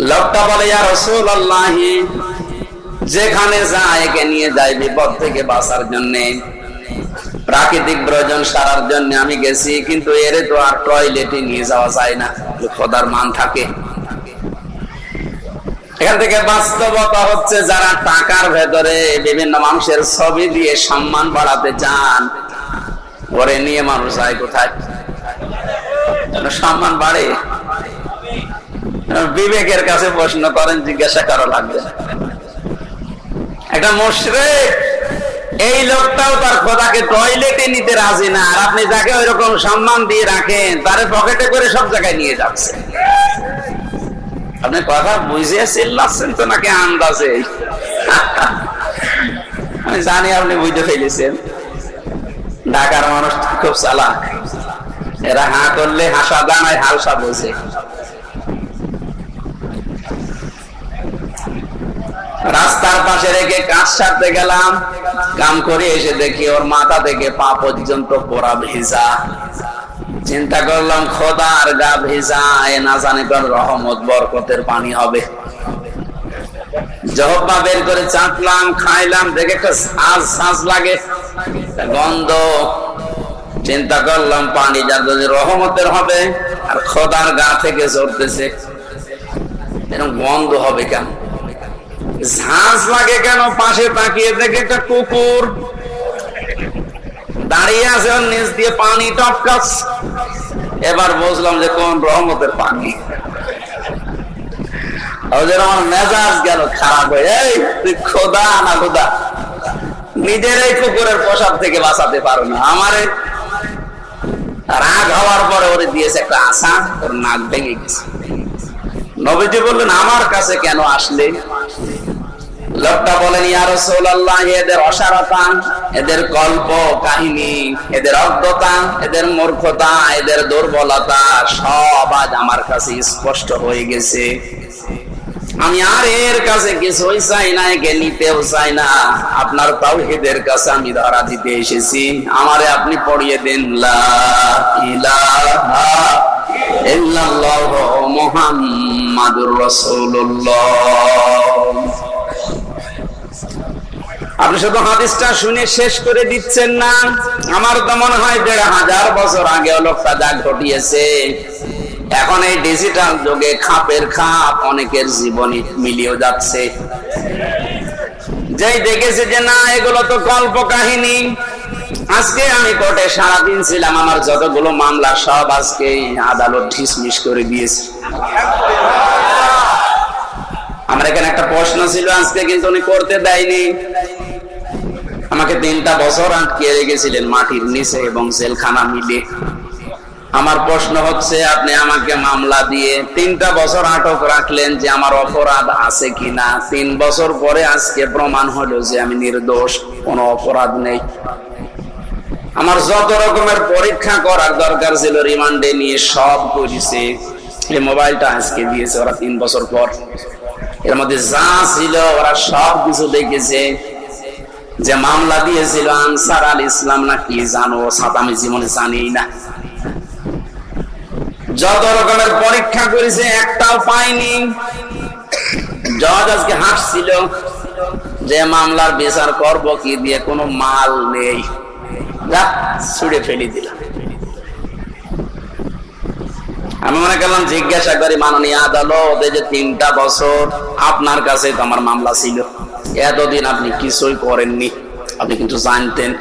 [SPEAKER 1] লোকটা বলে ইয়া রাসূলুল্লাহ, যেখানে যায় একে নিয়ে যায় বিপদ থেকে বাঁচার জন্য, প্রাকৃতিক প্রয়োজন সারার জন্য আমি গেছি, কিন্তু এরে তো আর টয়লেটে নিয়ে যাওয়া যায় না, খোদার মান থাকে। এখান থেকে বাস্তবতা হচ্ছে যারা টাকার ভেতরে বিভিন্ন মানুষের ছবি দিয়ে সম্মান বাড়াতে চান, ওরে নিয়ে মানুষ যায় কোথায়? সম্মান বাড়ে? বিবেকের কাছে প্রশ্ন করেন, জিজ্ঞাসা করা লাগবে। একটা মুশরিক এই লোকটাও তার খোদাকে টয়লেটে নিতে রাজি না, আর আপনি যাকে ওই রকম সম্মান দিয়ে রাখেন তারে পকেটে করে সব জায়গায় নিয়ে যাচ্ছে। আপনি কথা বুঝে চিল্লাচ্ছেন তো নাকি আন্দাজে? আমি জানি আপনি বুঝতে ফেলেছেন। ঢাকার মানুষ খুব চালাক, এরা হাঁ করলে হাসা দানায় হালসা বোঝে। রাস্তার পাশে রেখে কাজ সারতে গেলাম, কাম করে এসে দেখি ওর মাথা থেকে পা পর্যন্ত পোড়া ভেজা। চিন্তা করলাম খোদার গা ভেজা, এ না জানি কোন রহমত বরকতের পানি হবে। জহব্বা বের করে চাটলাম, খাইলাম, দেখে একটা শ্বাস লাগে, গন্ধ। চিন্তা করলাম পানি যা যদি রহমতের হবে, আর খোদার গা থেকে ঝরতেছে, এরকম গন্ধ হবে কেন? ঝাঁজ লাগে কেন? পাশে তাকিয়ে দেখে একটা কুকুর দাঁড়িয়ে আছে, ওর নিচ দিয়ে পানি টপকাচ্ছে। এবার বুঝলাম যে কোন রহমতের পানি। আমার মেজাজ গেল খারাপ হয়ে। এই তুই খোদা না খোদা, নিজের এই কুকুরের পোশাক থেকে বাঁচাতে পারো না, আমারে রাগ হওয়ার পরে ওরে দিয়েছে একটা আশা, ওর নাক ভেঙে গেছে। নবীজি বললেন আমার কাছে কেন আসলে? লোকটা বলেন ইয়া রাসূলুল্লাহ, এদের অসারতা, এদের কল্প কাহিনী, এদের অজ্ঞতা, এদের মূর্খতা, এদের দুর্বলতা সব আজ আমার কাছে স্পষ্ট হয়ে গেছে। আমি আর এর কাছে কিছুই চাই না, একে নিতেও চাই না। আপনার তাওহীদের কাছে আমি ধরা দিতে এসেছি, আমারে আপনি পড়িয়ে দেন লা ইলাহা ইল্লাল্লাহু মুহাম্মাদুর রাসূলুল্লাহ। আপনি শুধু হাদিসটা শুনে শেষ করে দিচ্ছেন না। আমার তো মনে হয় ১৫০০ বছর আগে লোকটা যা ঘটিয়েছে, এখন এই ডিজিটাল যুগে খাপের খাপ অনেকের জীবনে মিলিয়ে যাচ্ছে। যেই দেখেছে যে না এগুলো তো কল্প কাহিনী। আজকে আমি কোর্টে সারাদিন ছিলাম, আমার যতগুলো মামলা সব আজকে আদালত ডিসমিস করে দিয়েছে। আমার এখানে একটা প্রশ্ন ছিল আজকে, কিন্তু উনি করতে দেয়নি। আমাকে ৩টা বছর আটকে রেখেছিলেন মাটির নিচে এবং জেলখানা মিলে। আমার প্রশ্ন হচ্ছে, আপনি আমাকে মামলা দিয়ে 3টা বছর আটক রাখলেন যে আমার অপরাধ আছে কিনা। 3 বছর পরে আজকে প্রমাণ হলো যে আমি নির্দোষ, কোনো অপরাধ নেই। আমার যত রকমের পরীক্ষা করার দরকার ছিল রিমান্ডে নিয়ে সব করেছে। এই মোবাইলটা আজকে দিয়েছে ওরা 3 বছর পর। এর মধ্যে যা ছিল ওরা সব কিছু দেখেছে। যে মামলা দিয়েছিল আনসার আল ইসলাম না কি জানো, আমি জীবনে জানি না। যত রকমের পরীক্ষা করেছে একটাও পাইনি। জজ আজকে হাসছিল যে মামলার বিচার করব কি দিয়ে, কোনো মাল নেই, যা ছুড়ে ফেলে দিলাম। আমি মনে করলাম জিজ্ঞাসা করি মাননীয় আদালত, এই যে 3টা বছর আপনার কাছে তো আমার মামলা ছিল, এতদিন আপনি কিছুই করেননি, আপনি কিন্তু জানতেন।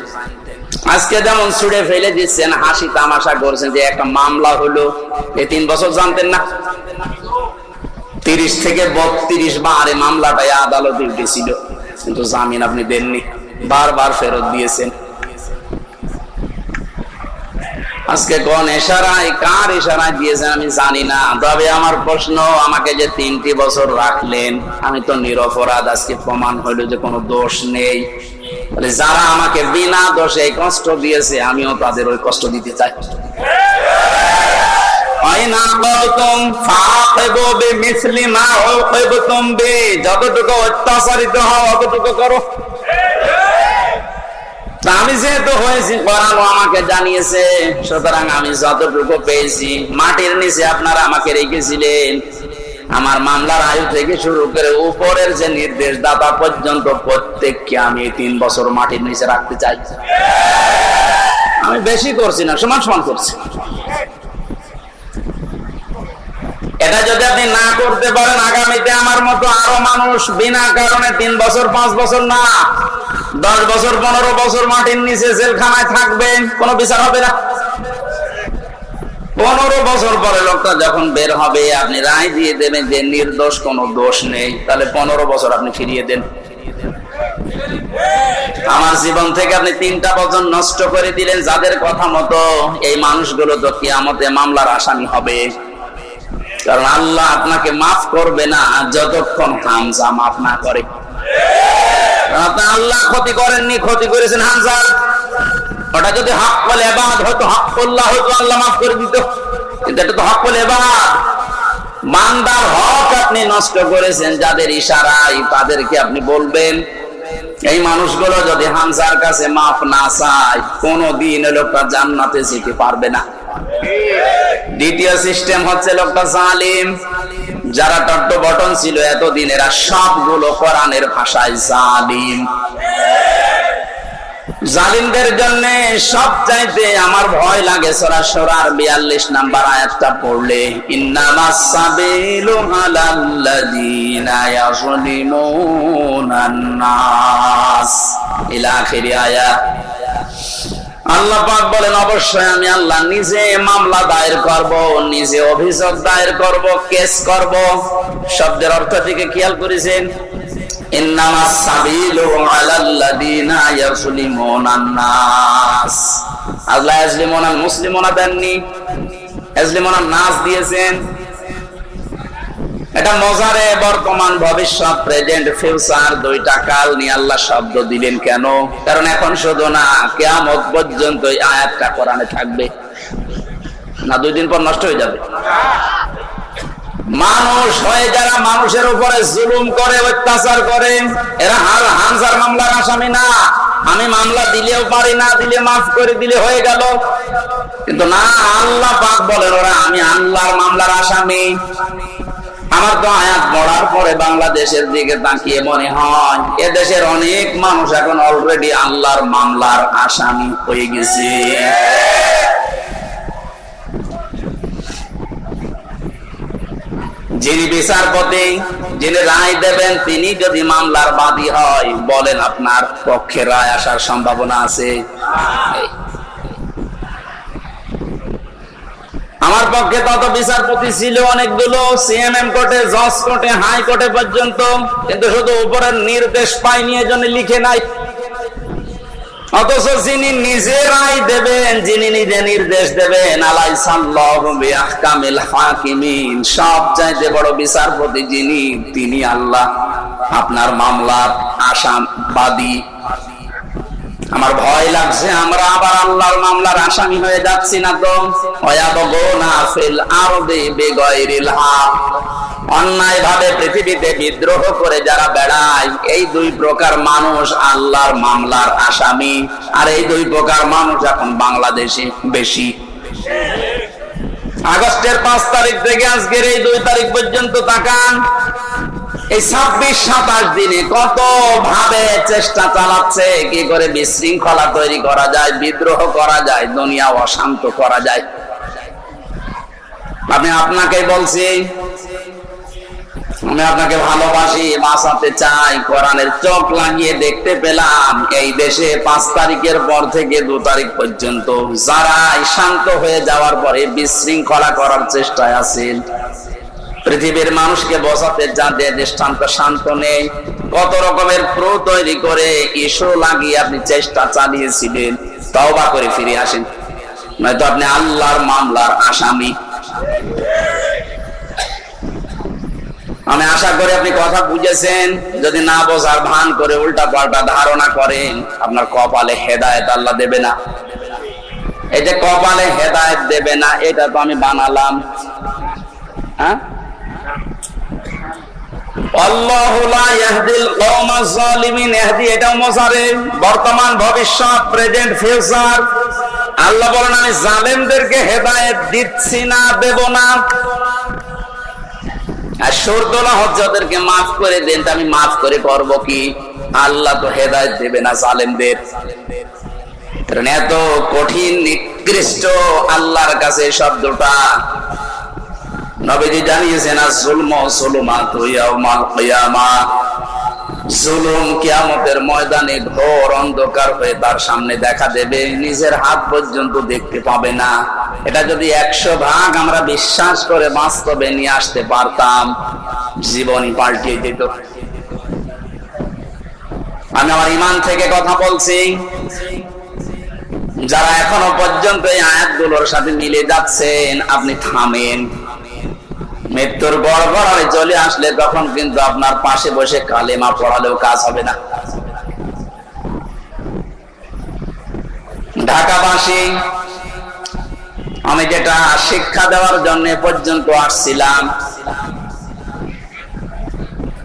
[SPEAKER 1] আজকে যেমন ছুড়ে ফেলে দিচ্ছেন, হাসি তামাশা করছেন যে একটা মামলা হলো, এই 3 বছর জানতেন না? 30 থেকে 32 বার এই মামলাটাই আদালতে উঠেছিল, কিন্তু জামিন আপনি দেননি, বারবার ফেরত দিয়েছেন। আজকে কোন ইশারায়, কার ইশারায় দিয়েছেন আমি জানি না। তবে আমার প্রশ্ন, আমাকে যে 3টি বছর রাখলেন, আমি তো নিরপরাধ, আজকে প্রমাণ হইল যে কোনো দোষ নেই। যারা আমাকে বিনা দোষে কষ্ট দিয়েছে, আমিও তাদের ওই কষ্ট দিতে চাই। যতটুকু অত্যাচারিত হও অতটুকু করো। আমি যেহেতু হয়েছি, করানো আমাকে জানিয়েছে, সুতরাং আমি যতটুকু পেয়েছি। মাটির নিচে আপনারা আমাকে রেখেছিলেন, আমার মামলার আয়ু থেকে শুরু করে উপরের যে নির্দেশদাতা পর্যন্ত প্রত্যেককে আমি 3 বছর মাটির নিচে রাখতে চাই। আমি বেশি করছি না, সমান সমান করছি। এটা যদি আপনি না করতে পারেন, আগামীতে আমার মতো আরো মানুষ বিনা কারণে 3 বছর 5 বছর না 10 বছর 15 বছর মাটির নিচে জেলখানায় থাকবে, কোনো বিচার হবে না। 15 বছর পরে লোকটা যখন বের হবে, আপনি রায় দিয়ে দেবেন যে নির্দোষ, কোনো দোষ নেই, তাহলে 15 বছর আপনি ফিরিয়ে দেন। আমার জীবন থেকে আপনি 3টা বছর নষ্ট করে দিলেন যাদের কথা মতো, এই মানুষগুলো তো কিয়ামতে মামলার আসামি হবে। কারণ আল্লাহ আপনাকে মাফ করবে না যতক্ষণ হামজা মাফ না করে। আপনি আল্লাহ ক্ষতি করেননি, ক্ষতি করেছেন হামজা। ওটা যদি হক ইবাদ হতো, হকুল্লাহ হতো, আল্লাহ মাফ করে দিত। কিন্তু এটা তো হকুল ইবাদ, বান্দার হক আপনি নষ্ট করেছেন যাদের ইশারায়, তাদেরকে আপনি বলবেন। এই মানুষগুলো যদি হামজার কাছে মাফ না চায়, কোনদিন লোকটা জান্নাতে যেতে পারবে না। দ্বিতীয় সিস্টেম হচ্ছে লোকটা জালিম। যারা টট্ট বটন ছিল এতদিন, এরা সবগুলো কোরআনের ভাষায় জালিম। জালিমদের জন্য সবচাইতে আমার ভয় লাগে সূরা শুরার 42 নাম্বার আয়াতটা পড়লে, ইন্নামাস সাবিলু আলাল্লাযীনা ইয়াযলিমুনান নাস ইলা আখির আয়াত। আল্লাহ পাক বলেন, অবশ্যই আমি আল্লাহ নিজে মামলা দায়ের করব, নিজে অভিযোগ দায়ের করব, কেস করব। শব্দের অর্থ থেকে খেয়াল করেছেন, ইন্নামাস সাবিলু আলাল্লাযীনা ইয়াযলিমুনান নাস। আল্লাহ ইয়াযলিমুনাল মুসলিমুনা দেননি, ইয়াযলিমুনান নাস দিয়েছেন। এটা মজারে বর্তমান ভবিষ্যৎ, প্রেজেন্ট ফিউচার, দুইটা কাল নিয়ে আল্লাহ শব্দ দিলেন কেন? কারণ এখন শুধু না, কিয়ামত পর্যন্ত এই আয়াতটা কোরআনে থাকবে না, 2 দিন পর নষ্ট হয়ে যাবে। মানুষ হয়ে যারা মানুষের উপরে জুলুম করে, অত্যাচার করে, এরা হামজার মামলার আসামি না। আমি মামলা দিলেও পারি, না দিলে মাফ করে দিলে হয়ে গেল। কিন্তু না, আল্লাহ পাক বলেন ওরা আমি আল্লাহর মামলার আসামি। আমার তো আয়াত পড়ার পরে বাংলাদেশের দিকে তাকিয়ে মনে হয় এদেশের অনেক মানুষ এখন অলরেডি আল্লাহর মামলার আসামি হয়ে গেছে। যিনি বিচারপতি, যিনি রায় দেবেন, তিনি যদি মামলার বাদী হয়, বলেন আপনার পক্ষে রায় আসার সম্ভাবনা আছে? আমার পক্ষে তত বিচারপতি ছিল অনেকগুলো, সিএমএম কোর্টে, জজ কোর্টে, হাই কোর্টে পর্যন্ত, কিন্তু শুধু উপরের নির্দেশ পাইনি, এজন্য লিখে নাই। অথচ যিনি নিজে রায় দেবেন, যিনি নিজে নির্দেশ দেবেন, আলাইসাল্লাহু বিআহকামিল হাকিমিন, সবচাইতে বড় বিচারপতি যিনি, তিনি আল্লাহ আপনার মামলার আসামবাদী। আমার ভয় লাগছে আমরা আবার আল্লাহর মামলার আসামি হয়ে যাচ্ছি না তো? ওয়ায়াবগুনা ফিল আরদি বিগাইরিল হক, অন্যায় ভাবে পৃথিবীতে বিদ্রোহ করে যারা বেড়ায়, এই 2 প্রকার মানুষ আল্লাহর মামলার আসামি। আর এই 2 প্রকার মানুষ এখন বাংলাদেশে বেশি। আগস্টের 5 তারিখ থেকে আজকের এই 2 তারিখ পর্যন্ত তাকান, এই 26-27 দিনে কত ভাবে চেষ্টা চালাচ্ছে কি করে বিশৃঙ্খলা তৈরি করা যায়, বিদ্রোহ করা যায়, দুনিয়া অশান্ত করা যায়। আমি আপনাকে বলছি, আমি আপনাকে ভালোবাসি, বাঁচাতে চাই। কোরআনের চোখ লাগিয়ে দেখতে পেলাম এই দেশে 5 তারিখের পর থেকে 2 তারিখ পর্যন্ত যারা শান্ত হয়ে যাওয়ার পরে বিশৃঙ্খলা করার চেষ্টায় আছেন, পৃথিবীর মানুষকে বোঝাতে যাদের দৃষ্টান্ত শান্ত নেই, কত রকমের প্রো তৈরি করে ইস্যু লাগিয়ে আপনি চেষ্টা চালিয়েছিলেন, তওবা করে ফিরে আসেন, নয়তো আপনি আল্লাহর মামলার আসামি। আমি আশা করি আপনি কথা বুঝেছেন। যদি না বোঝার ভান করে উল্টা পাল্টা ধারণা করেন, আপনার কপালে হেদায়েত আল্লাহ দেবে না। এই যে কপালে হেদায়েত দেবে না, এটা তো আমি বানালাম। হ্যাঁ, আল্লাহু লা ইয়াহদিল কওমাজ জালিমিন, ইহদি এটাও মজারে, বর্তমান ভবিষ্যৎ, প্রেজেন্ট ফিউচার। আল্লাহ বলেন আমি জালেমদেরকে হেদায়েত দিচ্ছি না, দেব না। আর শর্তলা হচ্ছে ওদেরকে মাফ করে দেন, আমি মাফ করে করব কি? আল্লাহ তো হেদায়েত দেবে না জালেমদের। কারণ এত কঠিন নিকৃষ্ট আল্লাহর কাছে শব্দটা। নবীজি জানিয়েছেন আয-যুলমু যুলুমাতু ইয়াউমাল কিয়ামাহ, জুলুম কিয়ামতের ময়দানে ঘোর অন্ধকার হয়ে তার সামনে দেখা দেবে, নিজের হাত পর্যন্ত দেখতে পাবে না। এটা যদি 100 ভাগ আমরা বিশ্বাস করে বাস্তবে নিয়ে আসতে পারতাম, জীবনই পাল্টিয়ে যেত। আমি আমার ঈমান থেকে কথা বলছি। যারা এখনো পর্যন্ত এই আয়াতগুলোর সাথে মিলে যাচ্ছেন, আপনি থামেন। মৃত্যুর গড়গড়ায় চলে আসলে তখন কিন্তু আপনার পাশে বসে কালেমা পড়ালেও কাজ হবে না। ঢাকাবাসী, আমি যেটা শিক্ষা দেওয়ার জন্য পর্যন্ত আসছিলাম,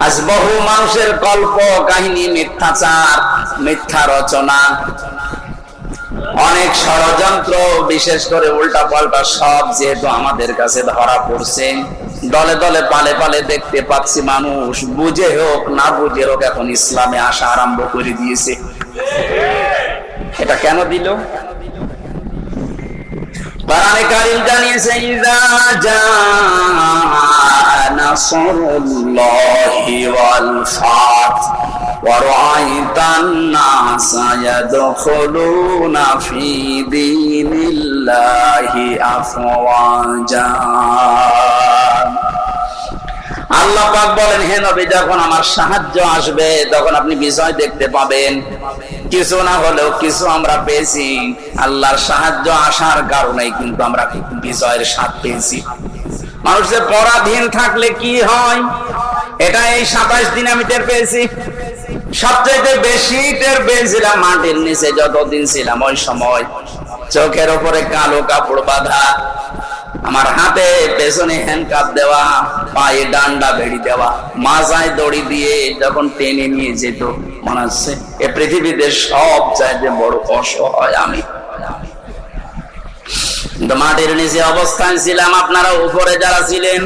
[SPEAKER 1] আজ বহু মানুষের কল্প কাহিনী, মিথ্যাচার, মিথ্যা রচনা, অনেক ষড়যন্ত্র, বিশেষ করে উল্টা পাল্টা সব যেহেতু আমাদের কাছে ধরা পড়ছে, দলে দলে পালে পালে দেখতে পাচ্ছি মানুষ বুঝে হোক না বুঝে হোক এখন ইসলামে আসা আরম্ভ করে দিয়েছে। এটা কেন দিল? কোরআনে কারীম জানিয়েছে, ইযা জাআ নাসরুল্লাহি ওয়াল ফাত ওয়া রাআইতান নাসা ইয়াদখুলুনা ফি দীনিল্লাহি আফওয়াজা। আল্লাহ পাক বলেন, হে নবী, যখন আমার সাহায্য আসবে তখন আপনি বিজয় দেখতে পাবেন। কিছু না হলেও কিছু আমরা পেয়েছি। আল্লাহর সাহায্য আসার কারণে কিন্তু আমরা বিজয়ের স্বাদ পেয়েছি। মানুষের পরাধীন থাকলে কি হয়, এটা এই 27 দিন আমি টের পেয়েছি। সবচেয়ে বেশি টের পেয়েছিলাম মাটির নিচে যতদিন ছিলাম, ওই সময় চোখের উপরে কালো কাপড় বাঁধা, আমার হাতে পেছনে হ্যান্ডকাপ দেওয়া, পায়ে ডান্ডা বেড়ি দেওয়া, মাজায় দড়ি দিয়ে যখন টেনে নিয়ে যেত, মনে হচ্ছে এ পৃথিবীতে সব চাইতে বড় অসহায় আমি। মাটির নিচে অবস্থান ছিলাম। আপনারা উপরে যারা ছিলেন,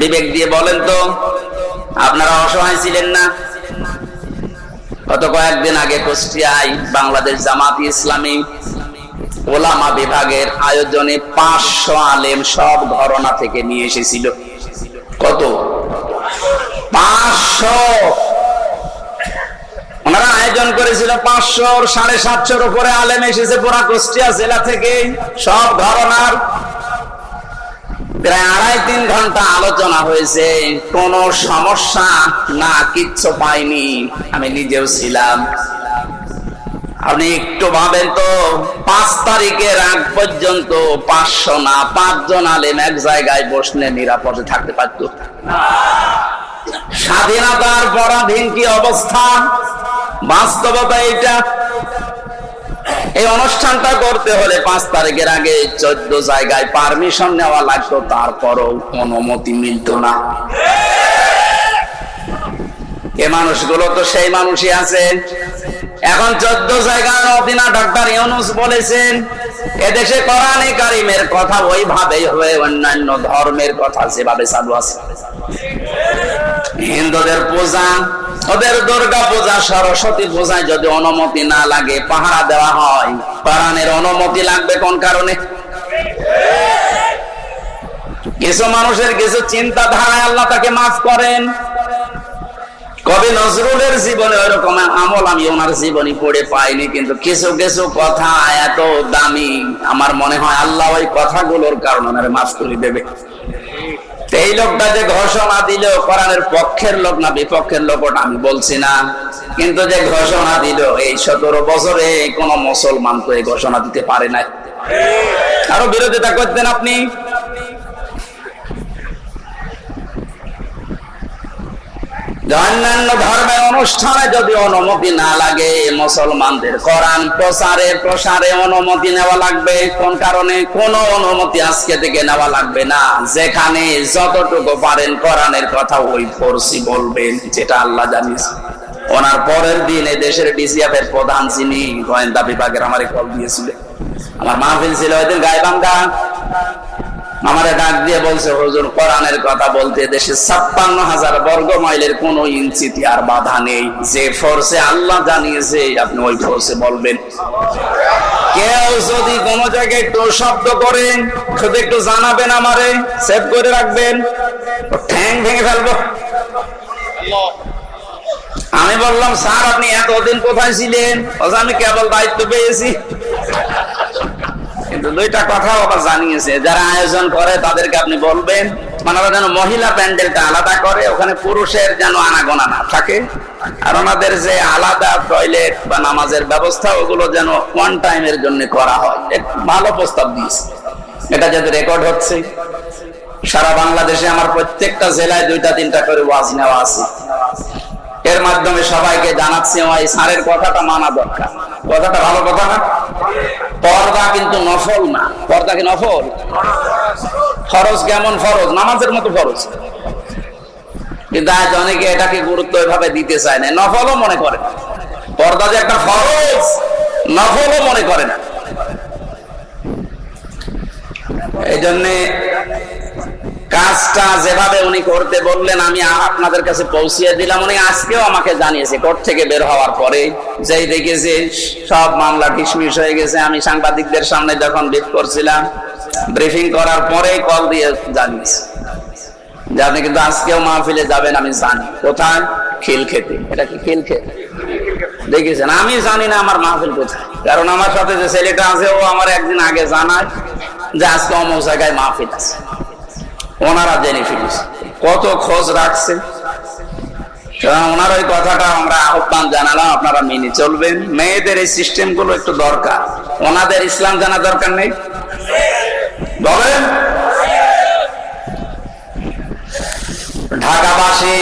[SPEAKER 1] বিবেক দিয়ে বলেন তো, আপনারা অসহায় ছিলেন না? গত কয়েকদিন আগে কুষ্টিয়ায় বাংলাদেশ জামাত ইসলামী ওলামা বিভাগের আয়োজনে 500 আলেম সব ঘরানা থেকে নিয়ে এসেছিল। কত? 500। ওনারা আয়োজন করেছিল 500, 750 উপরে আলেম এসেছে পুরা কুষ্টিয়া জেলা থেকে, সব ঘরানার। প্রায় 2.5-3 ঘন্টা আলোচনা হয়েছে, কোন সমস্যা না, কিচ্ছু পাইনি। আমি নিজেও ছিলাম। আপনি একটু ভাবেন তো, 5 তারিখের আগ পর্যন্ত 500 না 5 জন আলেম এক জায়গায় বসলে নিরাপদে থাকতে পারত? স্বাধীনতার পরাধীন কি অবস্থা, বাস্তবতা এটা। এই অনুষ্ঠানটা করতে হলে 5 তারিখের আগে 14 জায়গায় পারমিশন নেওয়া লাগতো, তারপরও অনুমতি মিলত না। এ মানুষগুলো তো সেই মানুষই আছে। এখন 14 জায়গার অধীনা ডক্টর ইউনূস বলেছেন, এদেশে কোরআনে কারীমের কথা ওইভাবেই হয়ে অন্যান্য ধর্মের কথা যেভাবে চালু আছে। হিন্দুদের পূজা, ওদের দুর্গা পূজা, সরস্বতী পূজায় যদি অনুমতি না লাগে, পাহারা দেওয়া হয়, কোরআনের অনুমতি লাগবে কোন কারণে? কিছু মানুষের কিছু চিন্তাধারায় আল্লাহ তাকে মাফ করেন। কবি নজরুলের জীবনে ওইরকম আমল আমি ওনার জীবনী পড়ে পাইনি, কিন্তু কিছু কিছু কথা এত দামি, আমার মনে হয় আল্লাহ ওই কথাগুলোর কারণে ওনারে মাফ করে দেবে। এই লোকটা যে ঘোষণা দিল, কোরআনের পক্ষের লোক না বিপক্ষের লোক ওটা আমি বলছি না, কিন্তু যে ঘোষণা দিল, এই 17 বছরে কোন মুসলমান তো এই ঘোষণা দিতে পারে নাই। আরো বিরোধিতা করতেন আপনি। অন্যান্য ধর্মের অনুষ্ঠানে যদি অনুমতি না লাগে, মুসলমানদের কোরআন প্রসারে অনুমতি নেওয়া লাগবে। কোন কারণে? কোন অনুমতি আজকে থেকে নেওয়া লাগবে না। যেখানে যতটুকু পারেন কোরআনের কথা ওই ফোর্সি বলবেন, যেটা আল্লাহ জানিয়েছে। ওনার পরের দিন এই দেশের ডিসিএফ এর প্রধান যিনি গোয়েন্দা বিভাগের আমারে কল দিয়েছিলেন, আমার মাহফিল ছিল ওই দিন গাইবান্ধা, আমারে ডাক দিয়ে বলছে, হুজুর কোরআনের কথা বলতে দেশে 56,000 বর্গ মাইলের কোন ইঞ্চিতে আর বাধা নেই। যে ফোর্সে আল্লাহ জানিয়েছে আপনি ওই ফোর্সে বলবেন। কেউ যদি কোন জায়গায় একটু শব্দ করেন, শুধু একটু জানাবেন, আমারে সেভ করে রাখবেন, ঠ্যাং ভেঙে ফেলবো। আমি বললাম, স্যার আপনি এতদিন কোথায় ছিলেন? আমি কেবল দায়িত্ব পেয়েছি। কিন্তু 2টা কথা আবার জানিয়েছে, যারা আয়োজন করে তাদেরকে আপনি বলবেন, মানে ওরা যেন মহিলা প্যান্ডেলটা আলাদা করে, ওখানে পুরুষের যেন আনাগোনা না থাকে, আর ওনাদের যে আলাদা টয়লেট বা নামাজের ব্যবস্থা ওগুলো যেন ওয়ান টাইমের জন্য করা হয়। ভালো প্রস্তাব দিয়েছে, এটা যাতে রেকর্ড হচ্ছে। সারা বাংলাদেশে আমার প্রত্যেকটা জেলায় 2-3টা করে ওয়াজ নেওয়া আছে, এর মাধ্যমে সবাইকে জানাচ্ছি ওই স্যারের কথাটা মানা দরকার। কথাটা ভালো কথা না? পর্দা কিন্তু নফল না। পর্দা কি নফল? ফরজ। কেমন ফরজ? নামাজের মতো ফরজ। কিন্তু আজ অনেকে এটাকে গুরুত্ব এভাবে দিতে চায় না, নফলও মনে করে না। পর্দা যে একটা ফরজ, নফলও মনে করে না। এই জন্যে কাজটা যেভাবে উনি করতে বললেন আমি আপনাদের কাছে পৌঁছিয়ে দিলাম। উনি আজকেও আমাকে জানিয়েছে কোর্ট থেকে বের হওয়ার পরে, যেই দেখেছে সব মামলা ঢিসমিস হয়ে গেছে। আমি সাংবাদিকদের সামনে যখন ব্রিফ করছিলাম, ব্রিফিং করার পরে কল দিয়ে জানিয়েছে যে আপনি কিন্তু আজকেও মাহফিলে যাবেন। আমি জানি কোথায়, খিলক্ষেতে। এটা কি খিলক্ষেত? দেখেছেন? আমি জানি না আমার মাহফিল কোথায়, কারণ আমার সাথে যে ছেলেটা আছে ও আমার একদিন আগে জানায় যে আজকে অমুক জায়গায় মাহফিল আছে। ওনারা জেনে ফেলেছে, কত খোঁজ রাখছে। ওনার ওই কথাটা আমরা আহ্বান জানালাম, আপনারা মেনে চলবেন। মেয়েদের এই সিস্টেম গুলো একটু দরকার। ওনাদের ইসলাম জানা দরকার নেই? বলেন। ঢাকাবাসী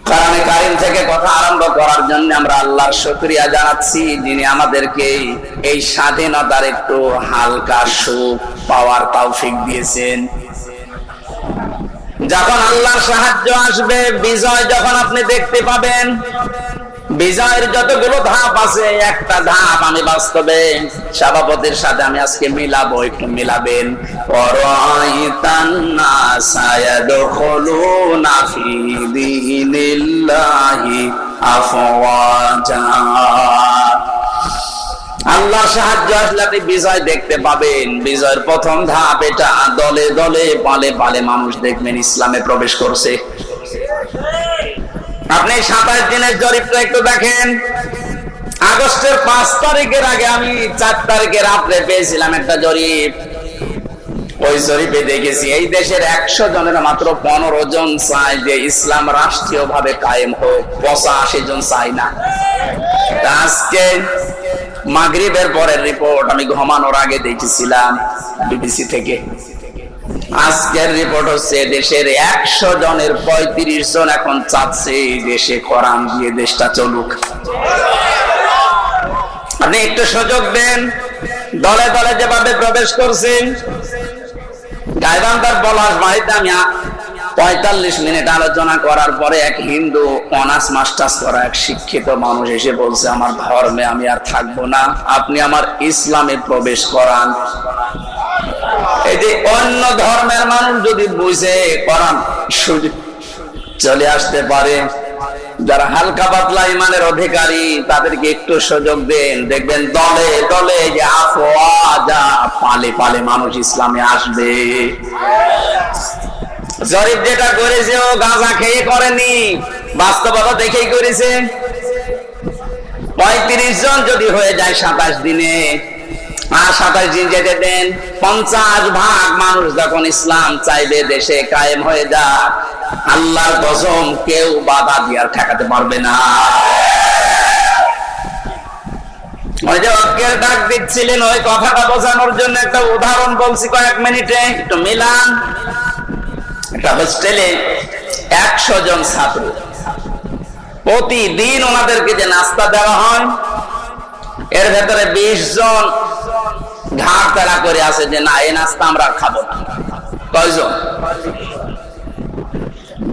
[SPEAKER 1] কোরআনে কারীম থেকে কথা আরম্ভ করার জন্য আমরা আল্লাহর শুকরিয়া জানাচ্ছি, যিনি আমাদেরকে এই স্বাধীনতার একটু হালকা সুখ পাওয়ার তৌফিক দিয়েছেন। যখন আল্লাহর সাহায্য আসবে, বিজয় যখন আপনি দেখতে পাবেন, বিজয়ের যতগুলো ধাপ আছে, একটা ধাপ আমি বাস্তবে সভাপতির সাথে আমি আজকে মিলাবো, একটু মিলাবেন। আল্লাহর সাহায্য আসলে আপনি বিজয় দেখতে পাবেন। বিজয়ের প্রথম ধাপ এটা, দলে দলে পালে পালে মানুষ দেখবেন ইসলামে প্রবেশ করছে। আপনি 27 দিনের জরিপটা একটু দেখেন। আগস্টের 5 তারিখের আগে আমি 4 তারিখে রাত্রে পেয়েছিলাম একটা জরিপ। ওই জরিপে দেখেছি এই দেশের 100 জনের মাত্র 15 জন চায় যে ইসলাম রাষ্ট্রীয় ভাবে কায়েম হোক, 85 জন চায় না। আজকে মাগরিবের পরের রিপোর্ট আমি ঘুমানোর আগে দেখেছিলাম বিবিসি থেকে। আজকের রিপোর্ট হচ্ছে দেশের 100 জনের 35 জন এখন চাচ্ছে দেশে কোরআন দিয়ে দেশটা চলুক। আপনি একটু সুযোগ দেন। দলে দলে যেভাবে প্রবেশ করছেন, গাইবান্ধার পলাশবাড়িতে আমি 45 মিনিট আলোচনা করার পরে এক হিন্দু অনার্স মাস্টার্স করা এক শিক্ষিত মানুষ এসে বলছে, আমার ধর্মে আমি আর থাকবো না, আপনি আমার ইসলামে প্রবেশ করান। এই যে অন্য ধর্মের মানুষ যদি বুঝে কোরআন চলে আসতে পারে, যারা হালকা পাতলা ইমানের অধিকারী তাদেরকে একটু সুযোগ দেন, দেখবেন দলে দলে যে আফওয়াজা পালে পালে মানুষ ইসলামে আসবে। জরিপ যেটা করেছে ও গাঁজা খেয়ে করেনি, বাস্তবতা দেখেই করেছে। 35 জন যদি হয়ে যায় 27 দিনে, আর 27 দিন যেতে দেন, 50% মানুষ যখন ইসলাম চাইবে দেশে কায়েম হয়ে যাক, আল্লাহর কসম কেউ বাধা দিয়ে আর ঠেকাতে পারবে না। ওই যে অজ্ঞের ডাক দিচ্ছিলেন, ওই কথাটা বোঝানোর জন্য একটা উদাহরণ বলছি কয়েক মিনিটে, একটু মিলান। একটা হোস্টেলে 100 জন ছাত্র, প্রতিদিন ওনাদেরকে যে নাস্তা দেওয়া হয়, এর ভেতরে 20 জন ঘাড় তেরা করে আছে যে না, এই নাস্তা আমরা খাবো না। কয়জন?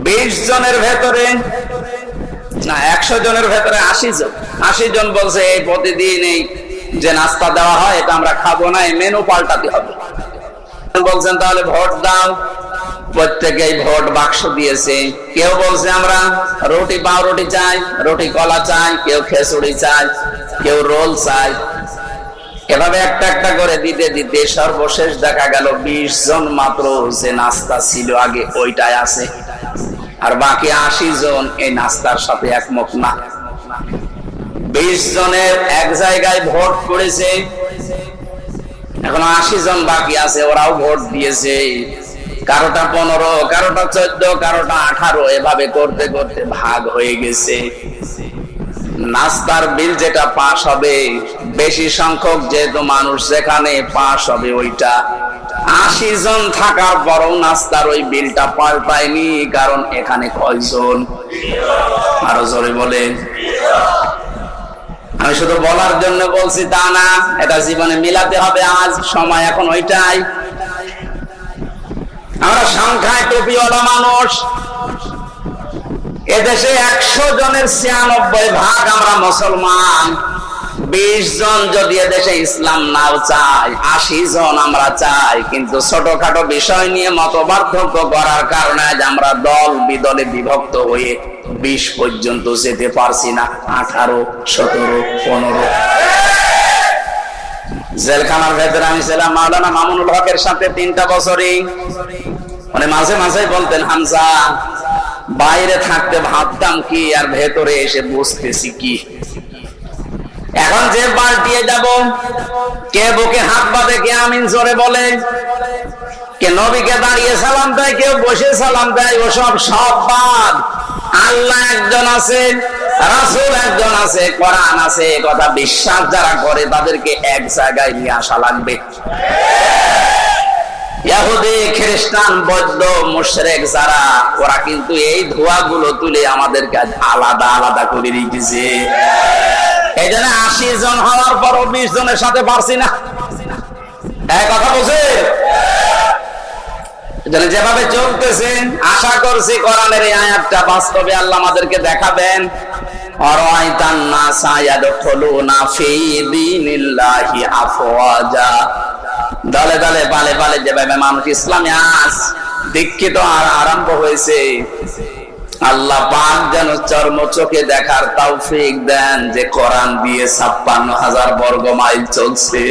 [SPEAKER 1] 20 জনের ভেতরে না, 100 জনের ভেতরে 80 জন। 80 জন বলছে এই প্রতিদিন এই যে নাস্তা দেওয়া হয় এটা আমরা খাবো না, এই মেনু পাল্টাতে হবে। বলছেন তাহলে ভোট দাও। প্রত্যেকেই ভোট বাক্স দিয়েছে। কেউ বলছে আমরা রুটি পাউরুটি চাই, রুটি কলা চাই, কেউ খিচুড়ি চাই, কেউ রোল চাই। এভাবে একটা একটা করে দিতে দিতে সর্বশেষ দেখা গেল 20 জন মাত্র যে নাস্তা ছিল আগে ওইটাই আছে, আর বাকি 80 জন এই নাস্তার সাথে একমত না। 20 জনের এক জায়গায় ভোট করেছে, এখন 80 জন বাকি আছে, ওরাও ভোট দিয়েছে, কারোটা 15, কারোটা 14, কারোটা 18, এভাবে করতে করতে ভাগ হয়ে গেছে। নাস্তার বিল যেটা পাস হবে, বেশি সংখ্যক যেহেতু মানুষ যেখানে পাস হবে ওইটা, 80 জন থাকার পরও নাস্তার ওই বিলটা পাল্টায়নি। কারণ এখানে কয়জন? আরো জোরে বলেন। আমি শুধু বলার জন্য বলছি তা না, এটা জীবনে মিলাতে হবে। আজ সময় এখন ওইটাই। আমরা সংখ্যায় টুপিওয়ালা মানুষ। এদেশে 100 জনের 96 ভাগ আমরা মুসলমান। 20 জন যদি এদেশে ইসলাম নাও চাই, 80 জন আমরা চাই, কিন্তু ছোটখাটো বিষয় নিয়ে মতপার্থক্য করার কারণে আজ আমরা দল বিদলে বিভক্ত হয়ে 20 পর্যন্ত যেতে পারছি না। 18, 17, 15। জেলখানার ভেতরে আমি ছিলাম মাওলানা মামুনুল হকের সাথে 3টা বছরই। মানে মাঝে মাঝে বলতেন, হামজা বাইরে থাকতে ভাবতাম কি আর ভেতরে এসে বুঝতেছি কি। এখন যে পাল্টিয়ে যাব, কে বুকে হাত বাঁধে, কে আমিন জোরে বলে, কে নবীকে দাঁড়িয়ে সালাম দেয়, কেউ বসে সালাম দেয়, ওসব সব বাদ। আল্লাহ একজন আছে, রাসূল একজন আছে, কোরআন আছে, কথা বিশ্বাস যারা করে তাদেরকে এক জায়গায় নিয়ে আসা লাগবে। ইহুদি, খ্রিস্টান, বৌদ্ধ, মুশরিক যারা, ওরা কিন্তু এই ধোঁয়াগুলো তুলে আমাদেরকে আলাদা আলাদা করে রেখেছে। এই জন্য 80 জন হওয়ার পরও 20 জনের সাথে পারছি না। এক কথা বলছে। যেভাবে চলতেছে, আশা করছি কোরআনের এই আয়াতটা বাস্তবে আল্লাহ আমাদেরকে দেখাবেন। আরাইতান নাসা ইয়াদখুলুনা ফি দীনিল্লাহি আফওয়াজা। দলে দলে পালে পালে যেভাবে মানুষ ইসলামে আজ দীক্ষিত আর আরম্ভ হয়েছে, আল্লাহ পাক যেন চর্ম চোখে দেখার তৌফিক দেন যে কোরআন দিয়ে 56,000 বর্গ মাইল চলছে।